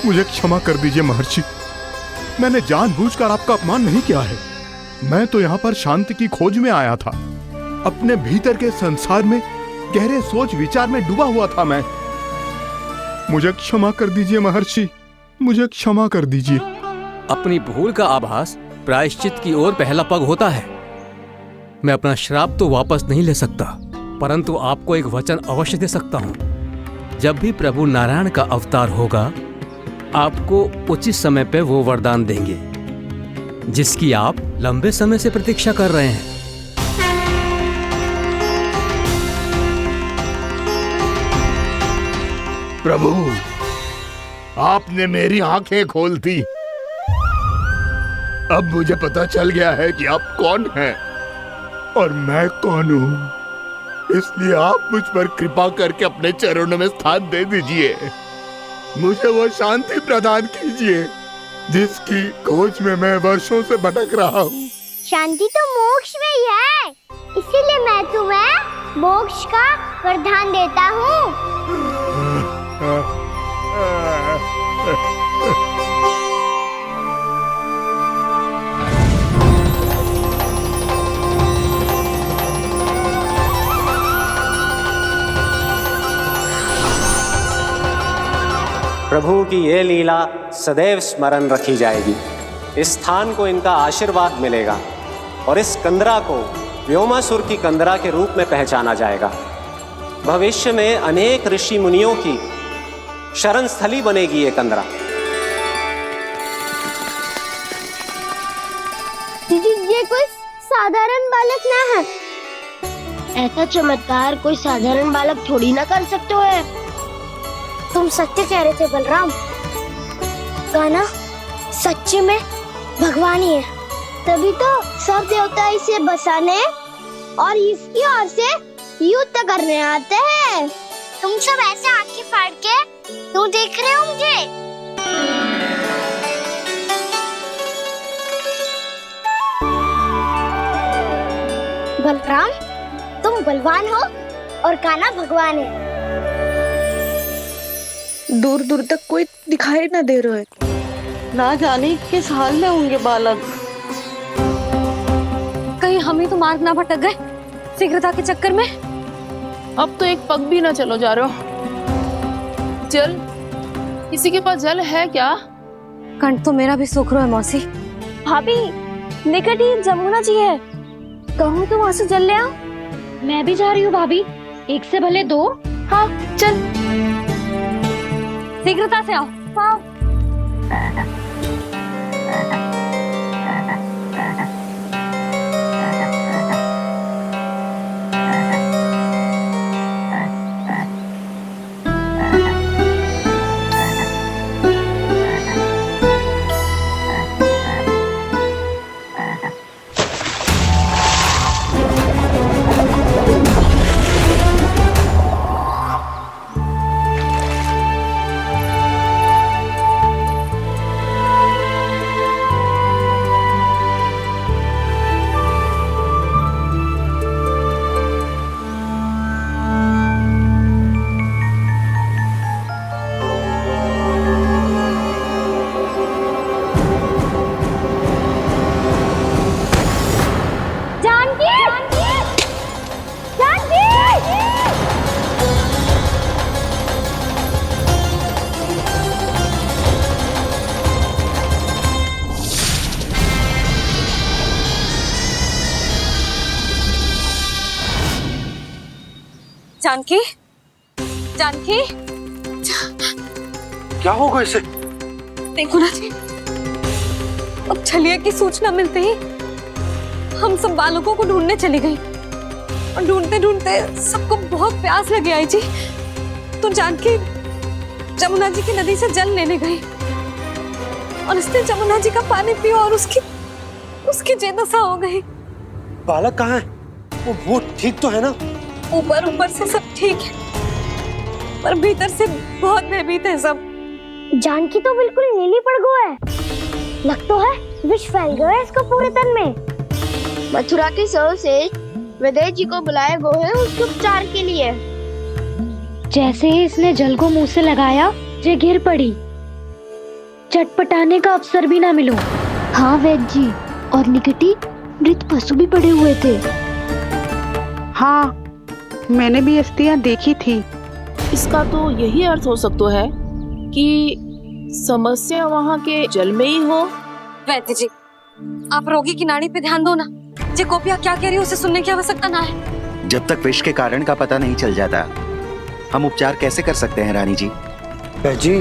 Speaker 6: मुझे क्षमा कर दीजिए महर्षि, मैंने जानबूझकर आपका अपमान नहीं किया है। मैं तो यहाँ पर शांति की खोज में आया था। अपने भीतर के संसार में गहरे सोच विचार में डूबा हुआ था मैं। मुझे क्षमा कर दीजिए महर्षि, मुझे क्षमा कर दीजिए।
Speaker 15: अपनी भूल का आभास प्रायश्चित की ओर पहला पग होता है। मैं अपना श्राप तो वापस नहीं ले सकता, परंतु आपको एक वचन अवश्य दे सकता हूँ। जब भी प्रभु नारायण का अवतार होगा, आपको उचित समय पे वो वरदान देंगे जिसकी आप लंबे समय से प्रतीक्षा कर रहे हैं।
Speaker 12: प्रभु, आपने मेरी आंखें खोल दी। अब मुझे पता चल गया है कि आप कौन हैं और मैं कौन हूँ। इसलिए आप मुझ पर कृपा करके अपने चरणों में स्थान दे दीजिए। मुझे वो शांति प्रदान कीजिए जिसकी खोज में मैं वर्षों से भटक रहा हूँ।
Speaker 1: शांति तो मोक्ष में ही है, इसीलिए मैं तुम्हें मोक्ष का वरदान देता हूँ।
Speaker 11: प्रभु की ये लीला सदैव स्मरण रखी जाएगी। इस स्थान को इनका आशीर्वाद मिलेगा और इस कंदरा को व्योमासुर की कंदरा के रूप में पहचाना जाएगा। भविष्य में अनेक ऋषि मुनियों की शरण स्थली बनेगी ये कंदरा।
Speaker 1: ये कोई साधारण बालक ना है। ऐसा चमत्कार कोई साधारण बालक थोड़ी ना कर सकते है। तुम सत्य कह रहे थे बलराम। कान्हा सच्ची में भगवान ही है, तभी तो सब देवता इसे बसाने और इसकी ओर से युद्ध करने आते हैं। तुम सब ऐसे आंखें फाड़ के क्यों देख रहे हो मुझे? बलराम, तुम बलवान हो और कान्हा भगवान है।
Speaker 14: दूर दूर तक कोई दिखाई न दे रहा है, ना जाने किस हाल में होंगे बालक।
Speaker 2: कहीं हम ही तो मार्ग ना भटक गए शीघ्रता के चक्कर में।
Speaker 16: अब तो एक पग भी ना चलो जा रहे हो। जल, किसी के पास जल है क्या?
Speaker 2: कंठ तो मेरा भी सूख रहा है मौसी।
Speaker 8: भाभी, निकट ही जमुना जी है, कहूँ तो वहाँ से जल ले आओ।
Speaker 10: मैं भी जा रही हूँ भाभी, एक से भले दो।
Speaker 8: हाँ चल,
Speaker 2: शीघ्रता से आओ।
Speaker 8: हाँ।
Speaker 2: जानकी, जानकी,
Speaker 11: क्या होगा इसे?
Speaker 2: देखो ना जी, अब छलिया की सूचना मिलते ही हम सब बालकों को ढूंढने चली गई और ढूंढते ढूंढते सबको बहुत प्यास लगी आई जी। तो जानकी जमुना जी की नदी से जल लेने गई और उसने जमुना जी का पानी पिया और उसकी जेदशा हो गई।
Speaker 11: बालक कहाँ है? वो ठीक तो है ना?
Speaker 2: ऊपर से सब ठीक है, पर भीतर से बहुत भयभीत है सब।
Speaker 1: जानकी तो बिल्कुल नीली पड़ गई है, लग तो है विष फैल गया है इसको पूरे तन में। मथुरा के सर्वश्रेष्ठ विदेह जी को बुलाए गए हैं उसके उपचार के लिए।
Speaker 10: जैसे ही इसने जल को मुंह से लगाया, जे गिर पड़ी, चटपटाने का अवसर भी ना मिलो। हाँ वैद्य जी, और निकटी मृत पशु भी पड़े हुए थे।
Speaker 14: हाँ, मैंने भी अस्थियां देखी थी।
Speaker 16: इसका तो यही अर्थ हो सकता है कि समस्या वहाँ के जल में ही हो।
Speaker 2: वैद्य जी, आप रोगी की नाड़ी पे ध्यान दो ना। जे गोपिया क्या कह रही है उसे सुनने की आवश्यकता ना है।
Speaker 5: जब तक विष के कारण का पता नहीं चल जाता, हम उपचार कैसे कर सकते हैं रानी जी?
Speaker 11: जी,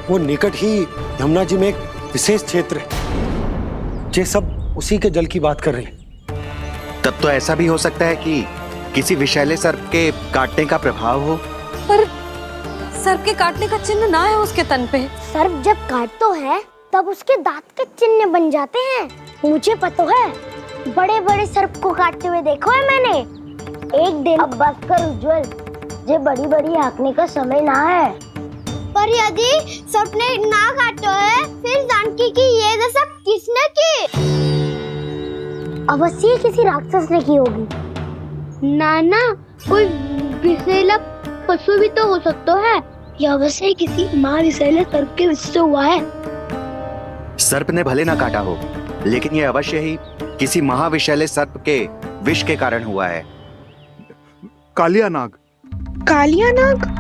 Speaker 11: वो निकट ही यमुना जी में एक विशेष क्षेत्र है, जे सब उसी के जल की बात कर रहे हैं।
Speaker 5: तब तो ऐसा भी हो सकता है कि किसी विषैले सर्प के काटने का प्रभाव हो।
Speaker 2: पर सर्प के काटने का चिन्ह ना है उसके तन पे।
Speaker 1: सर्प जब काटता है तब उसके दांत के चिन्ह बन जाते हैं। मुझे पता है, बड़े बड़े सर्प को काटते हुए देखो है मैंने। एक दिन अब बस कर उज्जवल, ये बड़ी बड़ी हाँकने का समय ना है। पर यदि सर्प ने ना काटा है, फिर जानकी की ये दशा किसने की? अवश्य किसी राक्षस ने की होगी। नाना, कोई विषैला पशु भी तो हो सकता है, या अवश्य किसी महाविषैले सर्प के विष से हुआ है।
Speaker 5: सर्प ने भले ना काटा हो, लेकिन ये अवश्य ही किसी महाविषैले सर्प के विष के कारण हुआ है।
Speaker 6: कालिया नाग।
Speaker 14: कालिया नाग?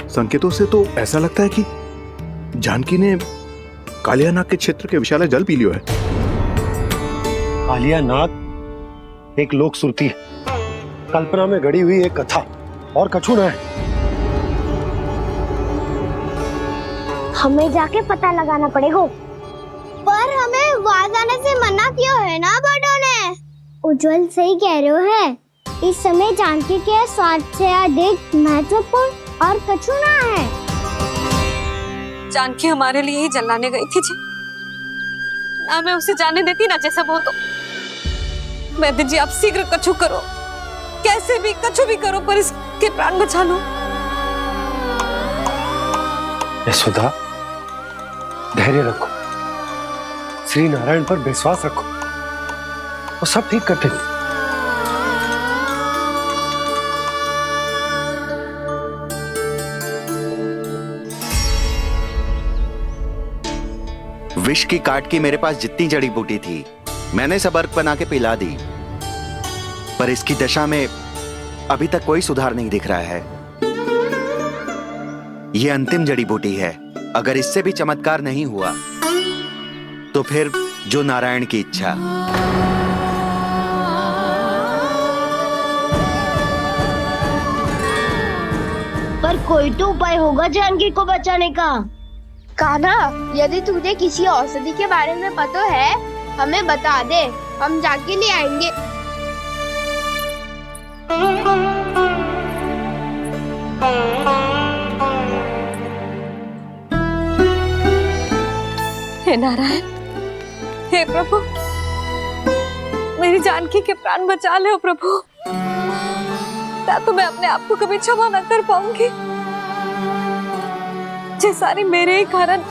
Speaker 6: संकेतों से तो ऐसा लगता है कि जानकी ने कालिया नाग के क्षेत्र के विशाल जल पी लियो है।
Speaker 11: कालिया नाग एक लोक श्रुति है, कल्पना में गढ़ी हुई एक कथा, और कछु न है।
Speaker 1: हमें जाके पता लगाना पड़ेगा। पर हमें वहाँ जाने से मना किया है ना बड़ों ने। उज्जवल सही कह रहे हो है। इस समय जानकी के स्वार्थ से अधिक महत्वपूर्ण और कछु ना है।
Speaker 2: जानकी हमारे लिए ही जलाने गई थी जी, ना मैं उसे जाने देती ना जैसा वो तो। वैद्य जी आप शीघ्र कछु करो, कैसे भी कछु भी करो, पर इसके प्राण बचा लो।
Speaker 11: यशोदा, धैर्य रखो, श्री नारायण पर विश्वास रखो, वो सब ठीक कर देंगे।
Speaker 5: विष की काट की मेरे पास जितनी जड़ी बूटी थी मैंने सब अर्क बना के पिला दी, पर इसकी दशा में अभी तक कोई सुधार नहीं दिख रहा है। यह अंतिम जड़ी बूटी है, अगर इससे भी चमत्कार नहीं हुआ तो फिर जो नारायण की इच्छा।
Speaker 10: पर कोई तो उपाय होगा जानकी को बचाने का।
Speaker 8: कान्हा, यदि तुझे किसी औषधि के बारे में पता है हमें बता दे, हम जाके ले आएंगे।
Speaker 2: हे नारायण, हे प्रभु, मेरी जानकी के प्राण बचा ले प्रभु। क्या तो मैं अपने आप को कभी क्षमा न कर पाऊंगी। ये सारी मेरे ही कारण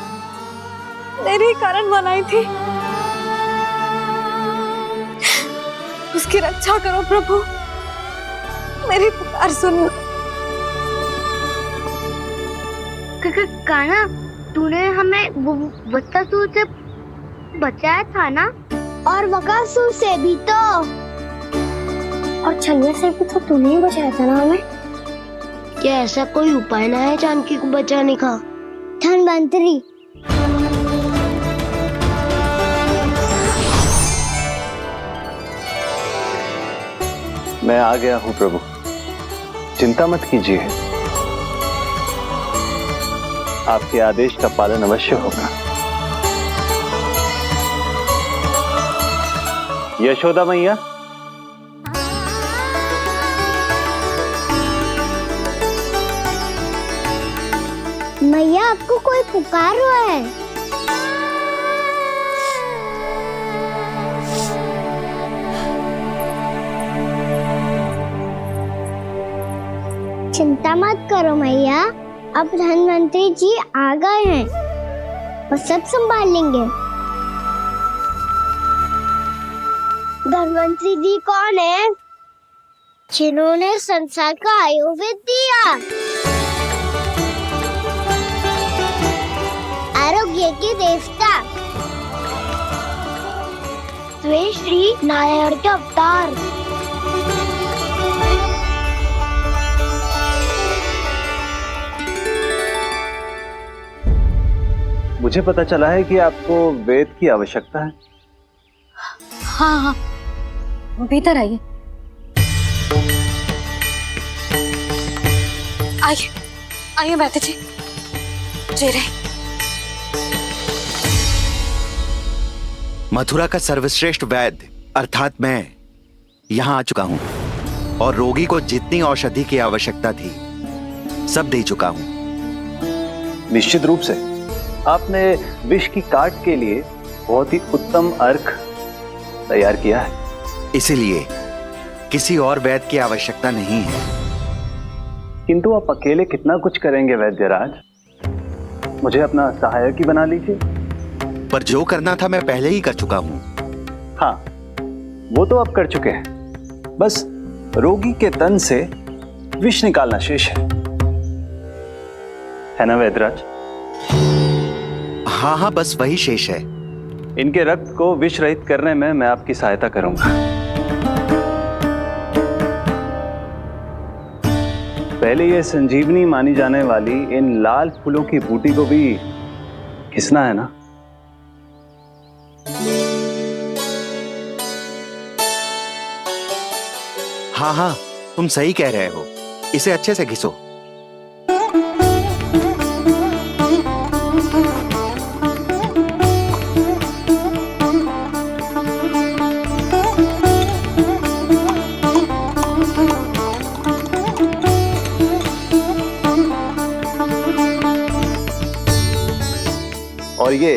Speaker 2: बनाई थी। उसकी रक्षा करो प्रभु, मेरी पुकार सुनो।
Speaker 1: कान्हा, तूने हमें वत्सासुर से बचाया था ना, और बकासुर से भी तो, और छलिया से भी तो तूने ही बचाया था ना हमें। क्या ऐसा कोई उपाय ना है जानकी को बचाने का? धन्वंतरी,
Speaker 13: मैं आ गया हूं प्रभु, चिंता मत कीजिए, आपके आदेश का पालन अवश्य होगा। यशोदा मैया,
Speaker 1: मैया आपको कोई पुकार रहा है। चिंता मत करो मैया, अब धन्वंतरी जी आ गए हैं, वो सब संभाल लेंगे। धन्वंतरी जी कौन है? जिन्होंने संसार का आयुर्वेद दिया, आरोग्य के देवता, वे श्री नारायण के अवतार।
Speaker 13: मुझे पता चला है कि आपको वेद की आवश्यकता है।
Speaker 2: हाँ हाँ, भीतर आइए। आइए आइए बैठे जी, जी रहे।
Speaker 5: मथुरा का सर्वश्रेष्ठ वैद्य अर्थात मैं यहाँ आ चुका हूँ, और रोगी को जितनी औषधि की आवश्यकता थी सब दे चुका हूँ।
Speaker 13: निश्चित रूप से आपने विष की काट के लिए बहुत ही उत्तम अर्क तैयार किया है,
Speaker 5: इसीलिए किसी और वैद्य की आवश्यकता नहीं है।
Speaker 13: किंतु आप अकेले कितना कुछ करेंगे वैद्यराज, मुझे अपना सहायक ही बना लीजिए।
Speaker 5: पर जो करना था मैं पहले ही कर चुका हूँ।
Speaker 13: हाँ, वो तो आप कर चुके हैं, बस रोगी के तन से विष निकालना शेष है ना वैद्यराज?
Speaker 5: हाँ हाँ, बस वही शेष है।
Speaker 13: इनके रक्त को विष रहित करने में मैं आपकी सहायता करूंगा। पहले ये संजीवनी मानी जाने वाली इन लाल फूलों की बूटी को भी घिसना है ना?
Speaker 5: हाँ हाँ, तुम सही कह रहे हो, इसे अच्छे से घिसो।
Speaker 17: और ये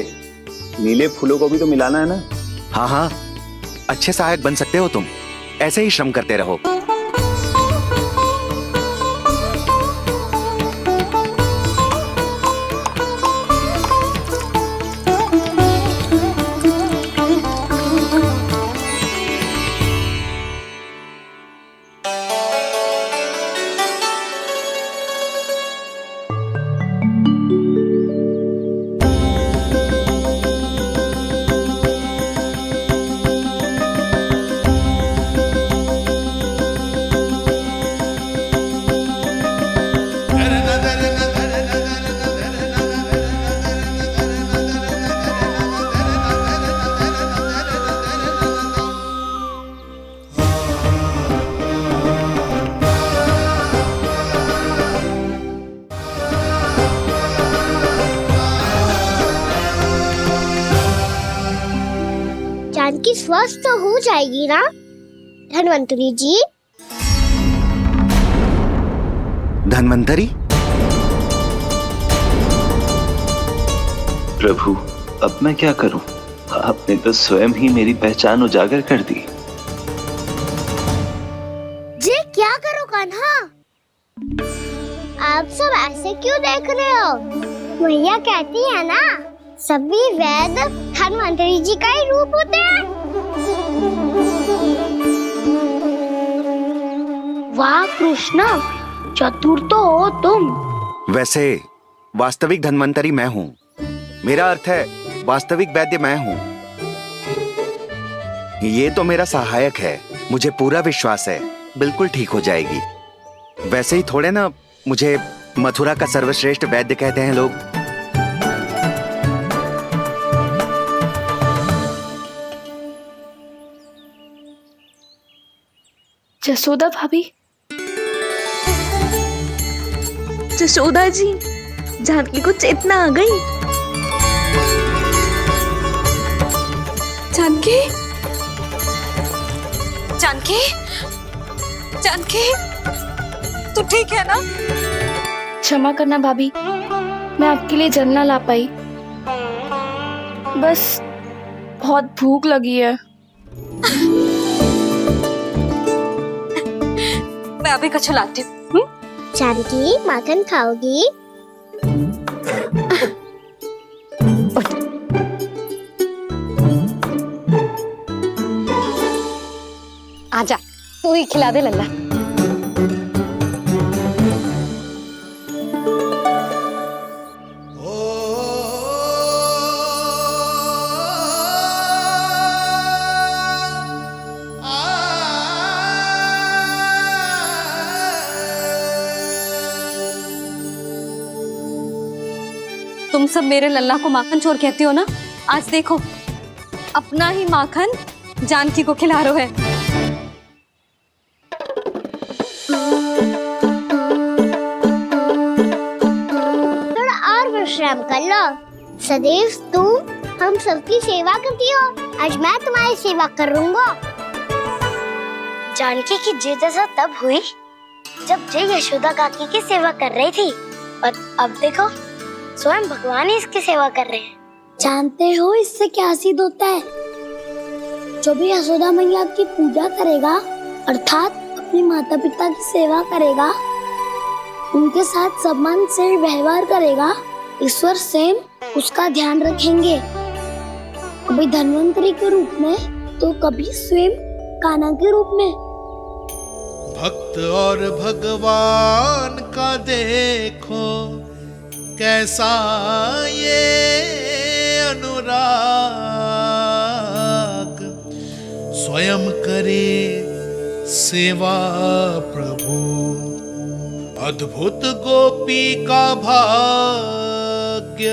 Speaker 17: नीले फूलों को भी तो मिलाना है ना?
Speaker 5: हाँ हाँ, अच्छे सहायक बन सकते हो तुम, ऐसे ही श्रम करते रहो।
Speaker 1: जानकी स्वस्थ तो हो जाएगी ना धन्वंतरी जी?
Speaker 5: धन्वंतरी?
Speaker 18: प्रभु, अब मैं क्या करूं? आपने तो स्वयं ही मेरी पहचान उजागर कर दी।
Speaker 1: जी क्या करो कान्हा? आप सब ऐसे क्यों देख रहे हो? मैया कहती है ना, सभी वेद धन्वंतरी जी का ही रूप होते हैं। वाह कृष्णा, चतुर तो हो तुम।
Speaker 5: वैसे वास्तविक धन्वंतरी मैं हूँ। मेरा अर्थ है वास्तविक वैद्य मैं हूँ। ये तो मेरा सहायक है, मुझे पूरा विश्वास है बिल्कुल ठीक हो जाएगी। वैसे ही थोड़े ना मुझे मथुरा का सर्वश्रेष्ठ वैद्य कहते हैं लोग।
Speaker 3: जसोदा भाभी।
Speaker 14: जसोदा जी, जानकी को चेतना आ गई।
Speaker 2: जानकी, जानकी, जानकी, तू ठीक है ना?
Speaker 3: क्षमा करना भाभी, मैं आपके लिए जल ना ला पाई। बस बहुत भूख लगी है।
Speaker 2: मैं अभी कछु लाती हूँ।
Speaker 1: जानकी माखन खाओगी?
Speaker 2: आजा, तू ही खिला दे लल्ला। तुम सब मेरे लल्ला को माखन चोर कहती हो ना? आज देखो, अपना ही माखन जानकी को खिला रहे हो।
Speaker 1: थोड़ा और विश्राम कर लो। सदैव तुम हम सबकी सेवा करती हो, आज मैं तुम्हारी सेवा करूंगा। जानकी की जिज्ञासा तब हुई जब जय यशोदा काकी की सेवा कर रही थी, और अब देखो स्वयं भगवान ही इसकी सेवा कर रहे हैं। जानते हो इससे क्या सिद्ध होता है? जो भी यशोदा मैया की पूजा करेगा, अर्थात अपने माता पिता की सेवा करेगा, उनके साथ सम्मान से व्यवहार करेगा, ईश्वर स्वयं उसका ध्यान रखेंगे। कभी धन्वंतरी के रूप में तो कभी स्वयं कान्हा के रूप में।
Speaker 19: भक्त और भगवान का देखो कैसा ये अनुराग, स्वयं करे सेवा प्रभु, अद्भुत गोपी का भाग्य।